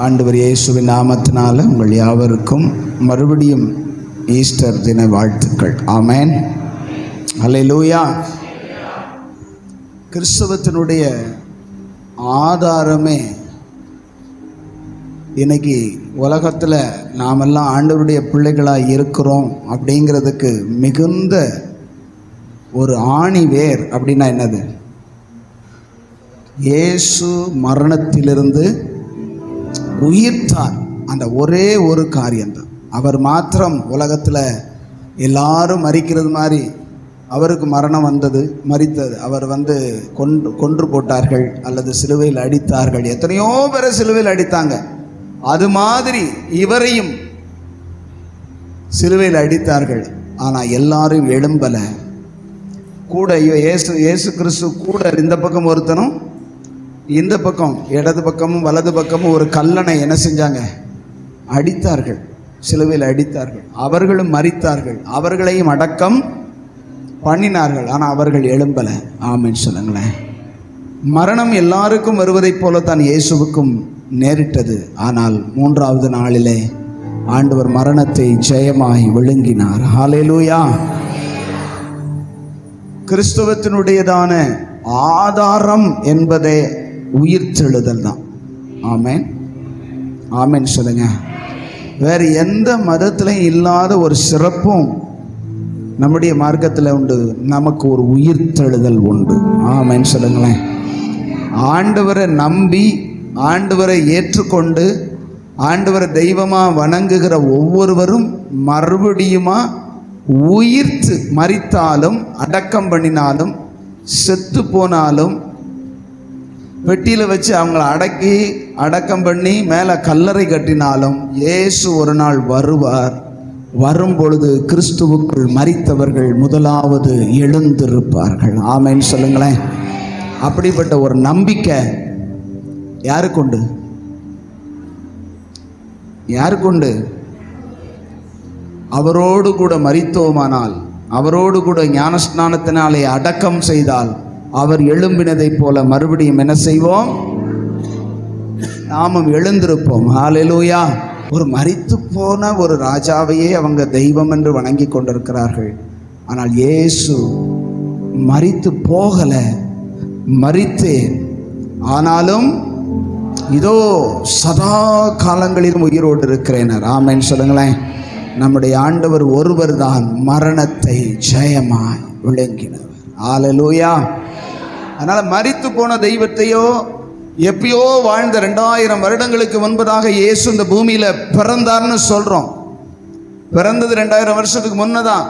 ஆண்டவர் இயேசுவின் நாமத்தினால உங்கள் யாவருக்கும் மறுபடியும் ஈஸ்டர் தின வாழ்த்துக்கள். ஆமேன். அல்லேலூயா. கிறிஸ்தவத்தினுடைய ஆதாரமே இன்னைக்கு உலகத்தில் நாமெல்லாம் ஆண்டவருடைய பிள்ளைகளாக இருக்கிறோம் அப்படிங்கிறதுக்கு மிகுந்த ஒரு ஆணி வேர் அப்படின்னா என்னது? இயேசு மரணத்திலிருந்து உயிர்த்தார். அந்த ஒரே ஒரு காரியம்தான். அவர் மாத்திரம் உலகத்தில் எல்லாரும் மரிக்கிறது மாதிரி அவருக்கு மரணம் வந்தது, மரித்தது. அவர் கொன்று போட்டார்கள் அல்லது சிலுவையில் அடித்தார்கள். எத்தனையோ பேரை சிலுவையில் அடித்தாங்க. அது மாதிரி இவரையும் சிலுவையில் அடித்தார்கள். ஆனால் எல்லாரும் எழும்பலை. கூட இயேசு கிறிஸ்து கூட இந்த பக்கம் ஒருத்தனும், இந்த பக்கம் இடது பக்கமும் வலது பக்கமும் ஒரு கல்லனை என்ன செஞ்சாங்க? அடித்தார்கள், சிலுவையில் அடித்தார்கள். அவர்களும் மரித்தார்கள், அவர்களையும் அடக்கம் பண்ணினார்கள். ஆனால் அவர்கள் எழும்பலை. ஆமென் சொல்லுங்களேன். மரணம் எல்லாருக்கும் வருவதைப் போல தான் இயேசுவுக்கும் நேரிட்டது. ஆனால் மூன்றாவது நாளிலே ஆண்டவர் மரணத்தை ஜெயமாய் விழுங்கினார். ஹல்லேலூயா. கிறிஸ்தவத்தினுடையதான ஆதாரம் என்பதே உயிர்த்தெழுதல் தான். ஆமென், ஆமென் சொல்லுங்க. வேறு எந்த மதத்திலையும் இல்லாத ஒரு சிறப்பும் நம்முடைய மார்க்கத்தில் உண்டு. நமக்கு ஒரு உயிர்த்தெழுதல் உண்டு. ஆமென் சொல்லுங்களேன். ஆண்டவரை நம்பி ஆண்டவரை ஏற்றுக்கொண்டு ஆண்டவரை தெய்வமாக வணங்குகிற ஒவ்வொருவரும் மறுபடியுமா உயிர்த்து, மரித்தாலும் அடக்கம் பண்ணினாலும் செத்து போனாலும் பெட்டியில் வச்சு அவங்கள அடக்கம் பண்ணி மேலே கல்லறை கட்டினாலும் இயேசு ஒரு நாள் வருவார். வரும் பொழுது கிறிஸ்துவுக்குள் மரித்தவர்கள் முதலாவது எழுந்திருப்பார்கள். ஆமென் சொல்லுங்களேன். அப்படிப்பட்ட ஒரு நம்பிக்கை யாருக்குண்டு? யாருக்குண்டு? அவரோடு கூட மரித்தோமானால், அவரோடு கூட ஞானஸ்நானத்தினாலே அடக்கம் செய்தால் அவர் எழும்பினதைப் போல மறுபடியும் என்ன செய்வோம்? நாமும் எழுந்திருப்போம். ஹல்லேலூயா. ஒரு மரித்து போன ஒரு ராஜாவையே அவங்க தெய்வம் என்று வணங்கி கொண்டிருக்கிறார்கள். ஆனால் இயேசு மரித்து போகல. மரித்தேன், ஆனாலும் இதோ சதா காலங்களிலும் உயிரோடு இருக்கிறேனர். ஆமென் சொல்லுங்களேன். நம்முடைய ஆண்டவர் ஒருவர் தான் மரணத்தை ஜெயமாய் விளங்கினவர். ஹல்லேலூயா. அதனால் மரித்து போன தெய்வத்தையோ எப்பயோ வாழ்ந்த 2000 வருடங்களுக்கு முன்பதாக இயேசு இந்த பூமியில் பிறந்தார்னு சொல்கிறோம். பிறந்தது 2000 வருஷத்துக்கு முன்னதான்.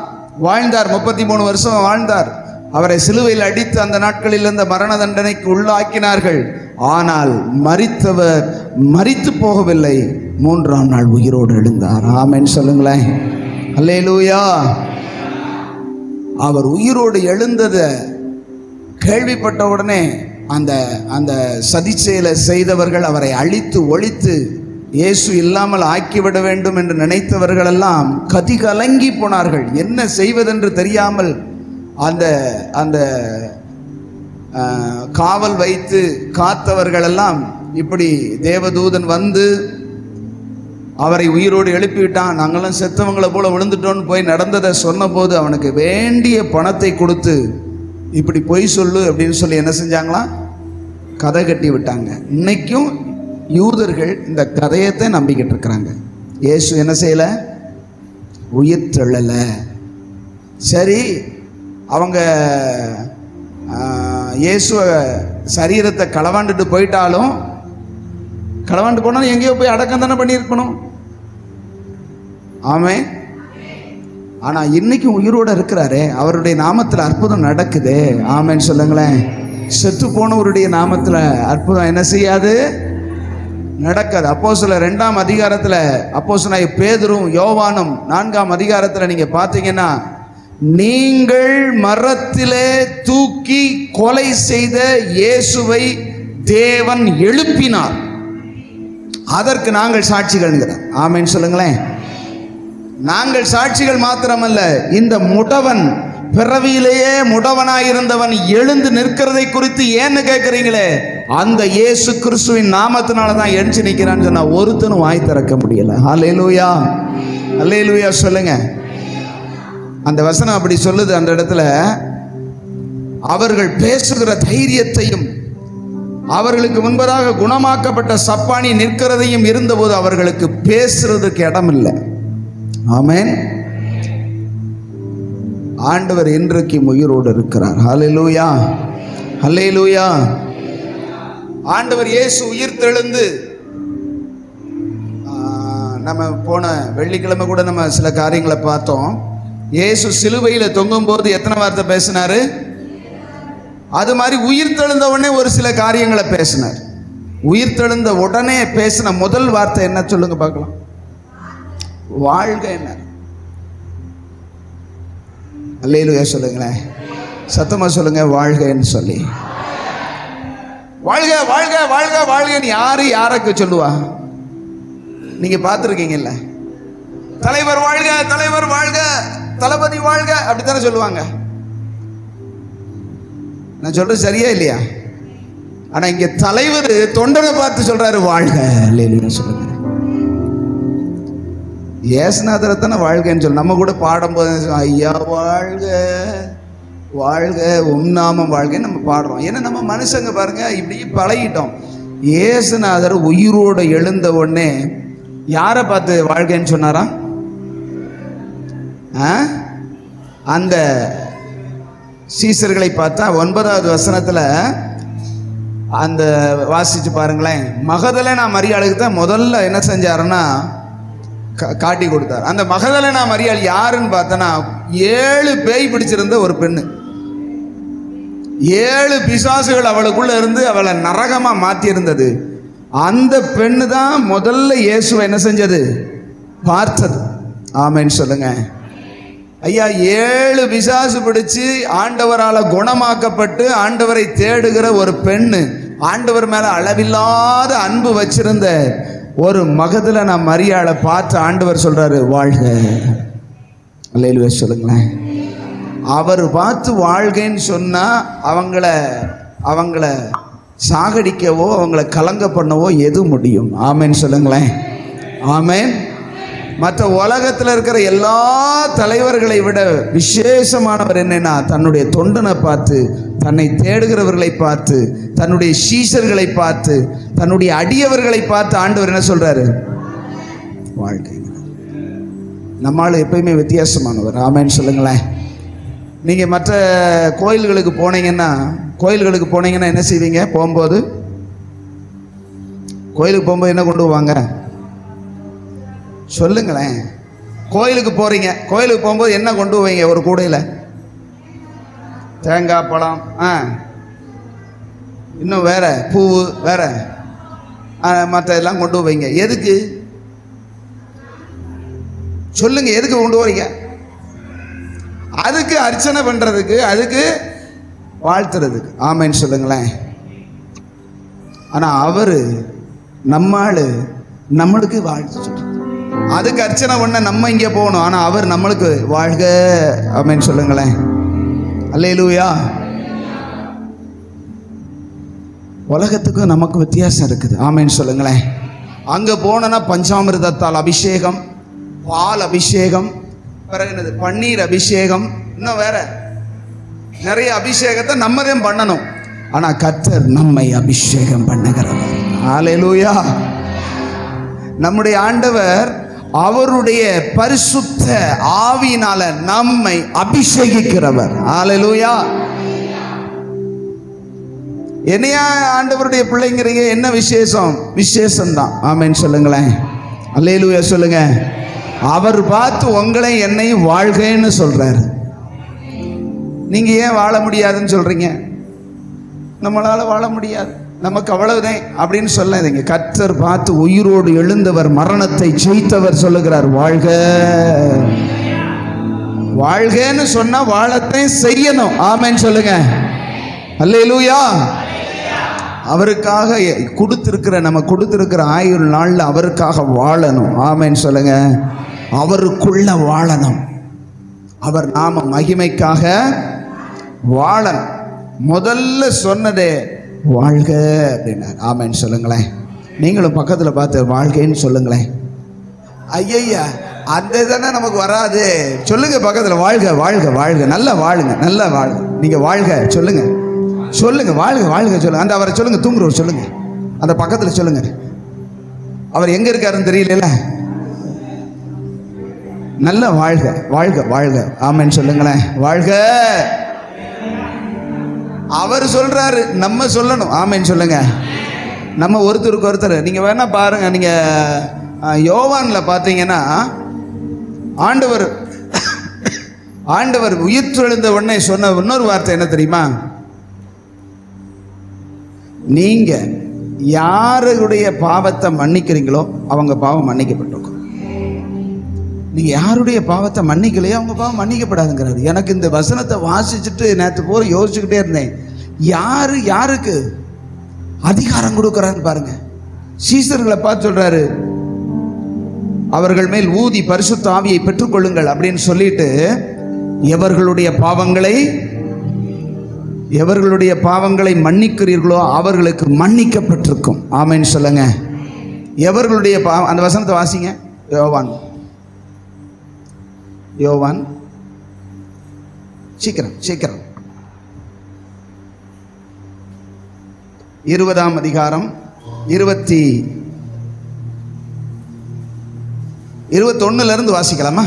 வாழ்ந்தார், 33 வருஷம் வாழ்ந்தார். அவரை சிலுவையில் அடித்து அந்த நாட்களில் இருந்த மரண தண்டனைக்கு உள்ளாக்கினார்கள். ஆனால் மரித்தவர் மரித்து போகவில்லை. 3ஆம் நாள் உயிரோடு எழுந்தார். ஆமென் சொல்லுங்களேன். அல்லேலூயா. அவர் உயிரோடு எழுந்ததை கேள்விப்பட்ட உடனே அந்த சதிச்செயலை செய்தவர்கள், அவரை அழித்து ஒழித்து இயேசு இல்லாமல் ஆக்கிவிட வேண்டும் என்று நினைத்தவர்களெல்லாம் கதிகலங்கி போனார்கள். என்ன செய்வதென்று தெரியாமல் அந்த காவல் வைத்து காத்தவர்களெல்லாம், இப்படி தேவதூதன் வந்து அவரை உயிரோடு எழுப்பிவிட்டான், நாங்களாம் செத்தவங்களை போல விழுந்துட்டோன்னு போய் நடந்ததை சொன்னபோது அவனுக்கு வேண்டிய பணத்தை கொடுத்து இப்படி பொய் சொல்லு அப்படின்னு சொல்லி என்ன செஞ்சாங்களாம்? கதை கட்டி விட்டாங்க. இன்னைக்கும் யூதர்கள் இந்த கதையத்தை நம்பிக்கிட்டு இருக்கிறாங்க. இயேசு என்ன செய்யலை? உயிர்த்தெழலை. சரி, அவங்க இயேசுவை சரீரத்தை களவாண்டுட்டு போயிட்டாலும், களவாண்டு போனாலும் எங்கேயோ போய் அடக்கம் தானே பண்ணியிருக்கணும். ஆமென். ஆனால் இன்னைக்கும் உயிரோடு இருக்கிறாரே, அவருடைய நாமத்தில் அற்புதம் நடக்குது. ஆமென் சொல்லுங்களேன். செத்து போனவருடைய நாமத்தில் அற்புதம் என்ன செய்யாது? நடக்காது. அப்போஸ்தலர் 2ஆம் அதிகாரத்தில் அப்போஸ்தலனாகிய பேதுரும் யோவானும் 4ஆம் அதிகாரத்தில் நீங்கள் பார்த்தீங்கன்னா, நீங்கள் மரத்திலே தூக்கி கொலை செய்த இயேசுவை தேவன் எழுப்பினார், அதற்கு நாங்கள் சாட்சிகள்ங்கிறார். ஆமென் சொல்லுங்களேன். நாங்கள் சாட்சிகள் மாத்திரமல்ல, இந்த முடவன் பிறவியிலேயே முடவனாயிருந்தவன் எழுந்து நிற்கிறதை குறித்து ஏன்னு கேட்குறீங்களே, அந்த இயேசு கிறிஸ்துவின் நாமத்தினால தான் எழுச்சி நிற்கிறான்னு சொன்னா ஒருத்தனும் வாய் திறக்க முடியல. அல்லேலூயா, அல்லேலூயா சொல்லுங்க. அந்த வசனம் அப்படி சொல்லுது. அந்த இடத்துல அவர்கள் பேசுகிற தைரியத்தையும் அவர்களுக்கு முன்பதாக குணமாக்கப்பட்ட சப்பானி நிற்கிறதையும் இருந்தபோது அவர்களுக்கு பேசுறதுக்கு இடம் இல்லை. ஆமென். ஆண்டவர் இன்றைக்கு உயிரோடு இருக்கிறார். ஹல்லேலூயா, ஹல்லேலூயா. ஆண்டவர் இயேசு உயிர் தெழுந்து, நம்ம போன வெள்ளிக்கிழமை கூட நம்ம சில காரியங்களை பார்த்தோம். இயேசு சிலுவையில் தொங்கும் போது எத்தனை வார்த்தை பேசினாரு? அது மாதிரி உயிர் தெழுந்த உடனே ஒரு சில காரியங்களை பேசினார். உயிர் தெழுந்த உடனே பேசின முதல் வார்த்தை என்ன சொல்லுங்க பார்க்கலாம்? வாழ்க. என்ன? அல்லேலூயா சொல்லுங்களேன், சத்தமா சொல்லுங்க, வாழ்கன்னு சொல்லி. வாழ்க வாழ்க வாழ்க வாழ்கன்னு யாரு யாருக்கு சொல்லுவா? நீங்க பார்த்துருக்கீங்கல்ல, தலைவர் வாழ்க, தலைவர் வாழ்க, தளபதி வாழ்க, அப்படித்தானே சொல்லுவாங்க. நான் சொல்றது சரியா இல்லையா? ஆனா இங்க தலைவர் தொண்டனை பார்த்து சொல்றாரு வாழ்க. அல்லேலூயா சொல்லுங்க. ஏசுநாதரை தானே வாழ்கன்னு சொல்லு. நம்ம கூட பாடும்போது ஐயா வாழ்க வாழ்க உன்னாமம் வாழ்கன்னு நம்ம பாடுறோம். ஏன்னா நம்ம மனுஷங்க பாருங்க இப்படி பழகிட்டோம். ஏசுநாதர் உயிரோடு எழுந்த உடனே யாரை பார்த்து வாழ்கன்னு சொன்னாரா? அந்த சீசர்களை பார்த்தா 9வது வசனத்துல அந்த வாசிச்சு பாருங்களேன். மகதலேனா மரியாளுக்கு தான் முதல்ல என்ன செஞ்சாருன்னா காட்டி கொடுத்தார். அந்த மகதலேனா மரியாள் யாருன்னு பார்த்தனா 7 பேய் பிடிச்சிருந்த ஒரு பெண்ணு. 7 பிசாசுகள் அவளுக்குள்ள இருந்து அவளை நரகமா மாற்றி இருந்தது. அந்த பெண்ணு தான் முதல்ல இயேசுவை என்ன செஞ்சது? பார்த்தது. ஆமென் சொல்லுங்க. ஐயா, 7 பிசாசு பிடிச்சு ஆண்டவரால் குணமாக்கப்பட்டு ஆண்டவரை தேடுகிற ஒரு பெண்ணு, ஆண்டவர் மேல அளவில்லாத அன்பு வச்சிருந்த ஒரு மகதலேனா மரியாளை பார்த்து ஆண்டவர் சொல்றாரு வாழ்க. அல்லேலூயா சொல்லுங்களேன். அவர் பார்த்து வாழ்கன்னு சொன்னா அவங்கள சாகடிக்கவோ அவங்கள கலங்க பண்ணவோ எது முடியும்? ஆமென் சொல்லுங்களேன். ஆமென். மற்ற உலகத்தில் இருக்கிற எல்லா தலைவர்களை விட விசேஷமானவர் என்னன்னா, தன்னுடைய தொண்டனை பார்த்து, தன்னை தேடுகிறவர்களை பார்த்து, தன்னுடைய சீஷர்களை பார்த்து, தன்னுடைய அடியவர்களை பார்த்து ஆண்டவர் என்ன சொல்றாரு? வாழ்க்கை. நம்மால் எப்பயுமே வித்தியாசமானவர். ஆமென் சொல்லுங்களேன். நீங்கள் மற்ற கோயில்களுக்கு போனீங்கன்னா என்ன செய்வீங்க? போகும்போது கோயிலுக்கு போகும்போது என்ன கொண்டு போவாங்க? சொல்லுங்களேன். கோயிலுக்கு போறீங்க, கோயிலுக்கு போகும்போது என்ன கொண்டு போவீங்க? ஒரு கூடையில் தேங்காய், பழம், இன்னும் வேற பூ, வேற மற்ற எல்லாம் கொண்டு போவீங்க. எதுக்கு சொல்லுங்க? எதுக்கு கொண்டு போறீங்க? அதுக்கு அர்ச்சனை பண்றதுக்கு, அதுக்கு வாழ்த்துறதுக்கு. ஆமென் சொல்லுங்களேன். ஆனா அவரு நம்மளுக்கு வாழ்த்து சொல்றாரு. அதுக்கு அர்ச்சனை பண்ண நம்ம இங்கே போகணும். ஆனா அவர் நம்மளுக்கு வாழ்க. ஆமென் சொல்லுங்களேன். அல்லேலூயா. உலகத்துக்கும் நமக்கு வித்தியாசம் இருக்குது. ஆமென் சொல்லுங்களேன். அங்க போனா பஞ்சாமிர்தத்தால் அபிஷேகம், பால் அபிஷேகம், பிறகு என்னது பன்னீர் அபிஷேகம், இன்னும் வேற நிறைய அபிஷேகத்தை நம்ம தான் பண்ணணும். ஆனா கர்த்தர் நம்மை அபிஷேகம் பண்ணுகிறவர். அல்லேலூயா. நம்முடைய ஆண்டவர் அவருடைய பரிசுத்த ஆவியினால நம்மை அபிஷேகிக்கிறவர். அல்லேலூயா. என்னையா ஆண்டவருடைய பிள்ளைங்கிறீங்க? என்ன விசேஷம்? விசேஷம்தான். ஆமென் சொல்லுங்களேன். அல்லேலூயா சொல்லுங்க. அவர் பார்த்து உங்களை என்னையும் வாழ்கன்னு சொல்றாரு. நீங்க ஏன் வாழ முடியாதுன்னு சொல்றீங்க? நம்மளால வாழ முடியாது, நமக்கு அவ்வளவுதான் அப்படின்னு சொல்லாதீங்க. கர்த்தர் பார்த்து உயிரோடு எழுந்தவர், மரணத்தை ஜெயித்தவர் சொல்லுகிறார் வாழ்க. வாழ்கன்னு சொன்னா வாழத்தை செய்யணும். ஆமென் சொல்லுங்க. அல்லேலூயா. அவருக்காக நம்ம கொடுத்திருக்கிற ஆயுள் நாள்ல அவருக்காக வாழணும். ஆமென் சொல்லுங்க. அவருக்குள்ள வாழணும். அவர் நாம மகிமைக்காக வாழணும். முதல்ல சொன்னதே வாழ்க அப்படின்னார். ஆமென் சொல்லுங்களேன். நீங்களும் பக்கத்தில் பார்த்து வாழ்க்கைன்னு சொல்லுங்களேன். ஐயா அந்த தானே நமக்கு வராது. சொல்லுங்க பக்கத்தில் வாழ்க வாழ்க வாழ்க, நல்லா வாழுங்க, நல்லா வாழுங்க. நீங்க வாழ்க சொல்லுங்க, சொல்லுங்க வாழ்க வாழ்க சொல்லுங்க. அந்த அவரை சொல்லுங்க, தூங்குறவர் சொல்லுங்க, அந்த பக்கத்தில் சொல்லுங்க. அவர் எங்க இருக்காருன்னு தெரியல. நல்ல வாழ்க வாழ்க வாழ்க. ஆமென் சொல்லுங்களேன். வாழ்க. அவர் சொல்றாரு, நம்ம சொல்லணும். ஆமென் சொல்லுங்க. நம்ம ஒருத்தருக்கு ஒருத்தர். நீங்க வேணா பாருங்க, நீங்க யோவான்ல பார்த்தீங்கன்னா ஆண்டவர் உயிர்த்தெழுந்த உடனே சொன்ன இன்னொரு வார்த்தை என்ன தெரியுமா? நீங்க யாருடைய பாவத்தை மன்னிக்கிறீங்களோ அவங்க பாவம் மன்னிக்கப்பட்டிருக்கும். நீங்க யாருடைய பாவத்தை மன்னிக்கலையோ அவங்க பாவம் மன்னிக்கப்படாதுங்கிறாரு. எனக்கு இந்த வசனத்தை வாசிச்சுட்டு நேற்று போற யோசிச்சுக்கிட்டே இருந்தேன். யாருக்கு அதிகாரம் கொடுக்குறான்னு பாருங்க. சீசர்களை பார்த்து சொல்றாரு, அவர்கள் மேல் ஊதி பரிசுத்த ஆவியை பெற்றுக்கொள்ளுங்கள் அப்படின்னு சொல்லிட்டு, எவர்களுடைய பாவங்களை மன்னிக்கிறீர்களோ அவர்களுக்கு மன்னிக்கப்பட்டிருக்கும். ஆமென் சொல்லுங்க. எவர்களுடைய அந்த வசனத்தை வாசிங்க. யோவான் சீக்கிரம் 20ஆம் அதிகாரம் 21 இருந்து வாசிக்கலாமா?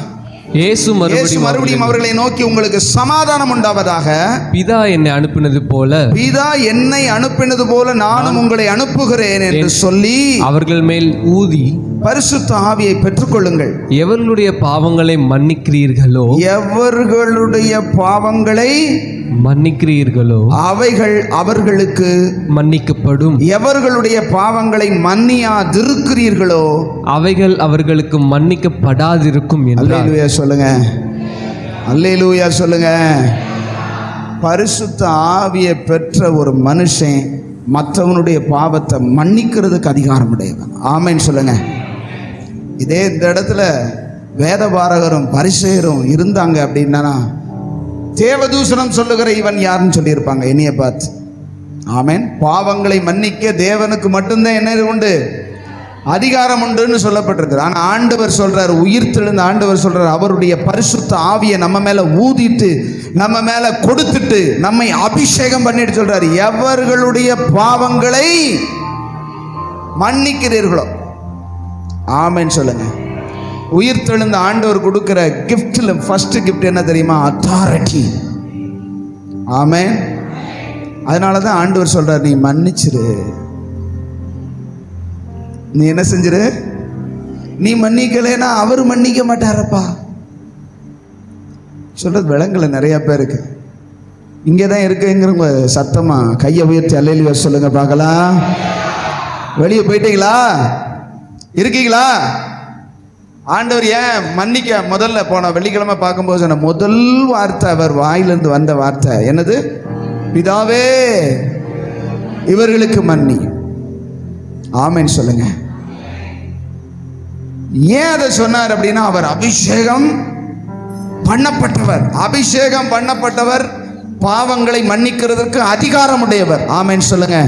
இயேசு மறுபடியும் அவர்களை நோக்கி, உங்களுக்கு சமாதானம் உண்டாவதாக. பிதா என்னை அனுப்பினது போல நானும் உங்களை அனுப்புகிறேன் என்று சொல்லி அவர்கள் மேல் ஊதி பரிசுத்த ஆவியை பெற்றுக்கொள்ளுங்கள். எவர்களுடைய பாவங்களை மன்னிக்கிறீர்களோ அவைகள் அவர்களுக்கு மன்னிக்கப்படும். எவர்களுடைய பாவங்களை மன்னியாதிருக்கிறீர்களோ அவைகள் அவர்களுக்கு மன்னிக்கப்படாதிருக்கும் என்றார். அல்லேலூயா சொல்லுங்க, அல்லேலூயா சொல்லுங்க. பரிசுத்த ஆவியை பெற்ற ஒரு மனுஷன் மற்றவனுடைய பாவத்தை மன்னிக்கிறதுக்கு அதிகாரம் உடையவன். ஆமென் சொல்லுங்க. இதே இந்த இடத்துல வேதபாரகரும் பரிசேயரும் இருந்தாங்க அப்படின்னா தேவதூஷணம் சொல்லுகிற இவன் யாருன்னு சொல்லியிருப்பாங்க என்னைய பார்த்து. ஆமென். பாவங்களை மன்னிக்க தேவனுக்கு மட்டும்தான் என்ன உண்டு, அதிகாரம் உண்டுன்னு சொல்லப்பட்டிருக்கு. ஆனால் ஆண்டவர் சொல்றாரு, உயிர்த்தெழுந்த ஆண்டவர் சொல்றாரு, அவருடைய பரிசுத்த ஆவியை நம்ம மேல ஊதிட்டு நம்ம மேல கொடுத்துட்டு நம்மை அபிஷேகம் பண்ணிட்டு சொல்றாரு, எவர்களுடைய பாவங்களை மன்னிக்கிறீர்களோ. ஆமென் சொல்லுங்க. உயிர்த்தெழுந்த ஆண்டவர் கொடுக்கிற கிஃப்ட்ல ஃபர்ஸ்ட் கிஃப்ட் என்ன தெரியுமா? அத்தாரிட்டி. ஆமென். அதனாலதான் ஆண்டவர் சொல்றார், நீ மன்னிச்சிரு. நீ என்ன செஞ்சிரு? நீ மன்னிக்கலைன்னா அவர் மன்னிக்க மாட்டாரப்பா. சொல்றது விலங்குல நிறைய பேருக்கு. இங்கதான் இருக்குங்கிறவங்க சத்தமா கையை உயர்த்தி அல்லேலூயா சொல்லுங்க பார்க்கலாம். வெளியே போயிட்டீங்களா? இருக்கீங்களா? ஆண்டவர் ஏன் மன்னிக்க முதல்ல போன வெள்ளிக்கிழமை பார்க்கும்போது சொன்ன முதல் வார்த்தை, அவர் வாயிலிருந்து வந்த வார்த்தை என்னது? பிதாவே இவர்களுக்கு மன்னி. ஆமென் சொல்லுங்க. ஏன் அதை சொன்னார் அப்படின்னா, அவர் அபிஷேகம் பண்ணப்பட்டவர், பாவங்களை மன்னிக்கிறதுக்கு அதிகாரம் உடையவர். ஆமென் சொல்லுங்க.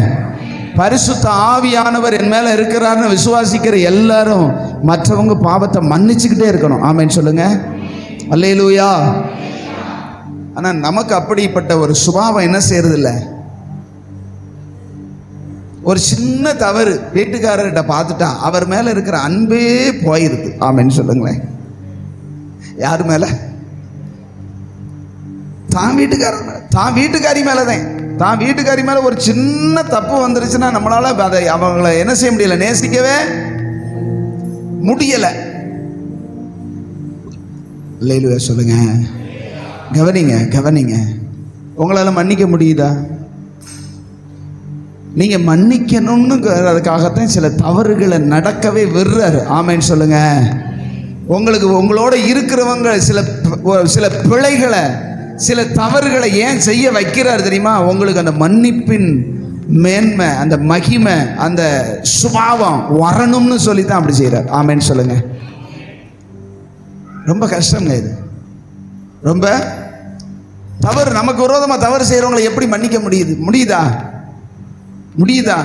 பரிசுத்த ஆவியானவர் என் மேல இருக்கிறார்னு விசுவாசிக்கிற எல்லாரும் மற்றவங்க பாவத்தை மன்னிச்சுக்கிட்டே இருக்கணும். ஆமென் சொல்லுங்க. அல்லேலூயா. ஆனா நமக்கு அப்படிப்பட்ட ஒரு சுபாவம் என்ன செய்யறது இல்லை. ஒரு சின்ன தவறு வீட்டுக்காரர்கிட்ட பார்த்துட்டா அவர் மேல இருக்கிற அன்பே போயிருது. ஆமென் சொல்லுங்களேன். யாரு மேல? தான் வீட்டுக்காரி மேலதான். தான் வீட்டுக்காரி மேல ஒரு சின்ன தப்பு வந்துருச்சுன்னா நம்மளால அதை அவங்களை என்ன செய்ய முடியல, நேசிக்கவே முடியல. அல்லேலூயா சொல்லுங்க. கவனிங்க. உங்களால மன்னிக்க முடியுதா? நீங்க மன்னிக்கணும்னு அதுக்காகத்தான் சில தவறுகளை நடக்கவே விடுறாரு. ஆமென் சொல்லுங்க. உங்களோட இருக்கிறவங்க சில பிழைகளை, சில தவறுகளை ஏன் செய்ய வைக்கிறார் தெரியுமா? உங்களுக்கு அந்த மன்னிப்பின் மேன்மை, அந்த மகிமை, அந்த சுபாவம் வரணும்னு சொல்லி தான் அப்படி செய்யறார். ஆமென் சொல்லுங்க. ரொம்ப கஷ்டங்க இது. ரொம்ப தவறு, நமக்கு விரோதமா தவறு செய்யறவங்களை எப்படி மன்னிக்க முடியுதா? முடியுதா?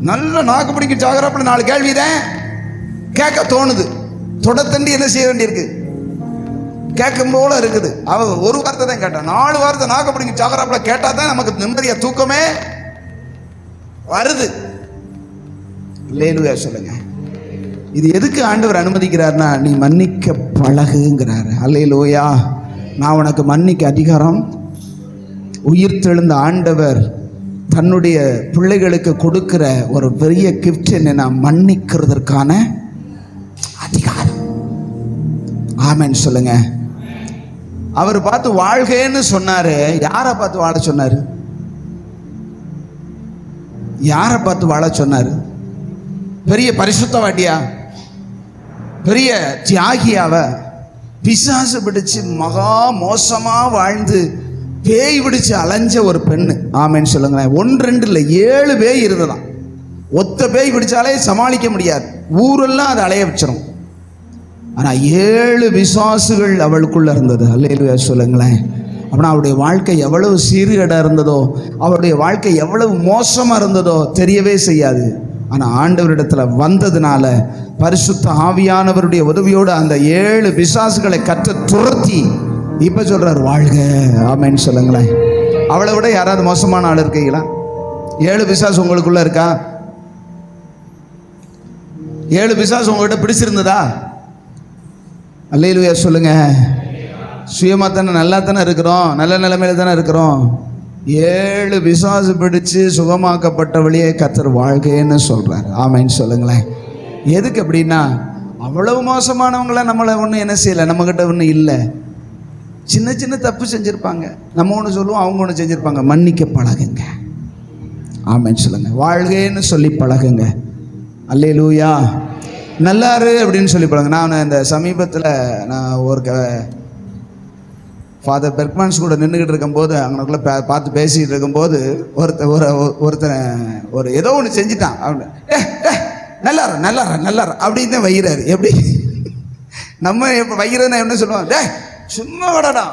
நல்ல நாக்கு பிடிக்க சாகுறாப்புல 4 கேள்விதான் கேட்க தோணுது. தொடத்தண்டி என்ன செய்ய வேண்டியிருக்கு? கேட்கும் போல இருக்குது. அவ ஒரு வார்த்தை தான் கேட்டான், 4 வார்த்தை நாக்கு பிடிக்க சாகுறாப்புல கேட்டா தான் நமக்கு நிம்மதியா தூக்கமே வருது. அல்லேலூயா சொல்லுங்க. இது எதுக்கு ஆண்டவர் அனுமதிக்கிறார்னா, நீ மன்னிக்க பழகுங்கிறார். அல்லேலூயா. நான் உனக்கு மன்னிக்க அதிகாரம், உயிர்த்தெழுந்த ஆண்டவர் தன்னுடைய பிள்ளைகளுக்கு கொடுக்கிற ஒரு பெரிய கிஃப்ட் என்னன்னா, மன்னிக்கிறதற்கான அதிகாரம். ஆமென் சொல்லுங்க. அவர் பார்த்து வாழ்கைன்னு சொன்னாரு. யாரை பார்த்து வாழ சொன்னாரு? யாரை பார்த்து வாழ சொன்னாரு? பெரிய பரிசுத்தவாட்டியா, பெரிய தியாகியாவ? பிசாசு பிடிச்சு மகா மோசமா வாழ்ந்து பேய் பிடிச்சு அலைஞ்ச ஒரு பெண்ணு. ஆமென் சொல்லுங்களேன். 1 2 இல்லை, 7 பேய் இருந்ததான். ஒத்த பேய் பிடிச்சாலே சமாளிக்க முடியாது, ஊரெல்லாம் அதை அலைய வச்சிரும். ஆனா 7 பிசாசுகள் அவளுக்குள்ள இருந்தது. அல்லேலூயா சொல்லுங்களேன். அப்படின்னா அவருடைய வாழ்க்கை எவ்வளவு சீர்கேடா இருந்ததோ, அவருடைய வாழ்க்கை எவ்வளவு மோசமா இருந்ததோ தெரியவே செய்யாது. ஆனா ஆண்டவரிடத்துல வந்ததுனால பரிசுத்த ஆவியானவருடைய உதவியோடு அந்த 7 பிசாசுகளை கற்று துரத்தி இப்ப சொல்றாரு வாழ்க. ஆமென் சொல்லுங்களேன். அவளை விட யாராவது மோசமான ஆள் இருக்கீங்களா? 7 பிசாசு உங்களுக்குள்ள இருக்கா? 7 பிசாசு உங்கள்கிட்ட பிடிச்சிருந்ததா? அல்லேலூயா சொல்லுங்க. சுயமா தானே, நல்லா தானே இருக்கிறோம், நல்ல நிலைமையில தானே இருக்கிறோம். 7 பிசாசு பிடிச்சு சுகமாக்கப்பட்டவழியே கர்த்தர் வாழ்கைன்னு சொல்றாரு. ஆமென் சொல்லுங்களேன். எதுக்கு அப்படின்னா, அவ்வளவு மோசமானவங்கள நம்மளை ஒன்றும் என்ன செய்யலை, நம்மகிட்ட ஒன்றும் இல்லை. சின்ன சின்ன தப்பு செஞ்சிருப்பாங்க, நம்ம ஒன்று சொல்லுவோம், அவங்க ஒன்று செஞ்சிருப்பாங்க. மன்னிக்க பழகுங்க. ஆமென் சொல்லுங்க. வாழ்கைன்னு சொல்லி பழகுங்க. அல்லேலூயா. நல்லாரு அப்படின்னு சொல்லி பழகுங்க. நான் இந்த சமீபத்தில் நான் ஒரு ஃபாதர் பெர்க்மன்ஸ் கூட நின்றுக்கிட்டு இருக்கும்போது, அவனுக்குள்ளே பார்த்து பேசிக்கிட்டு இருக்கும்போது ஒருத்தன் ஒரு ஏதோ ஒன்று செஞ்சுட்டான். அவனு நல்லாரா நல்லாரா நல்லாரா அப்படின்னு தான் வைகிறாரு. எப்படி நம்ம இப்போ வைகிறதுனா என்ன சொல்லுவான்? சும்மா விடடா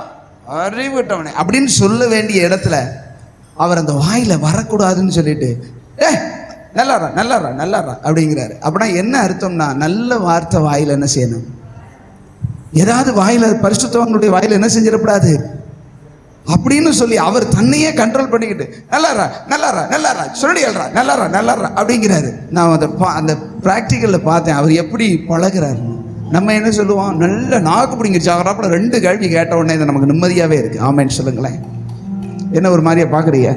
அறிவிட்டவனே அப்படின்னு சொல்ல வேண்டிய இடத்துல அவர் அந்த வாயில் வரக்கூடாதுன்னு சொல்லிட்டு நல்லாரா நல்லாரா நல்லாரா அப்படிங்கிறாரு. அப்படின்னா என்ன அர்த்தம்னா, நல்ல வார்த்தை வாயில் என்ன செய்யணும், ஏதாவது வாயில பரிசுத்தவங்களுடைய வாயில என்ன செஞ்சிடக்கூடாது அப்படின்னு சொல்லி அவர் தன்னையே கண்ட்ரோல் பண்ணிக்கிட்டு நல்லாரா நல்லாரா நல்லாரா சொல்லி எழுறா நல்லாரா நல்லாரா அப்படிங்கிறாரு. நான் அந்த ப்ராக்டிக்கலில் பார்த்தேன் அவர் எப்படி பழகிறாரு. நம்ம என்ன சொல்லுவோம், நல்ல நாக்கு பிடிங்கிருச்சு அவராப்பட 2 கேள்வி கேட்ட உடனே இது நமக்கு நிம்மதியாகவே இருக்கு. ஆமென் சொல்லுங்களேன். என்ன ஒரு மாதிரியா பார்க்குறீங்க?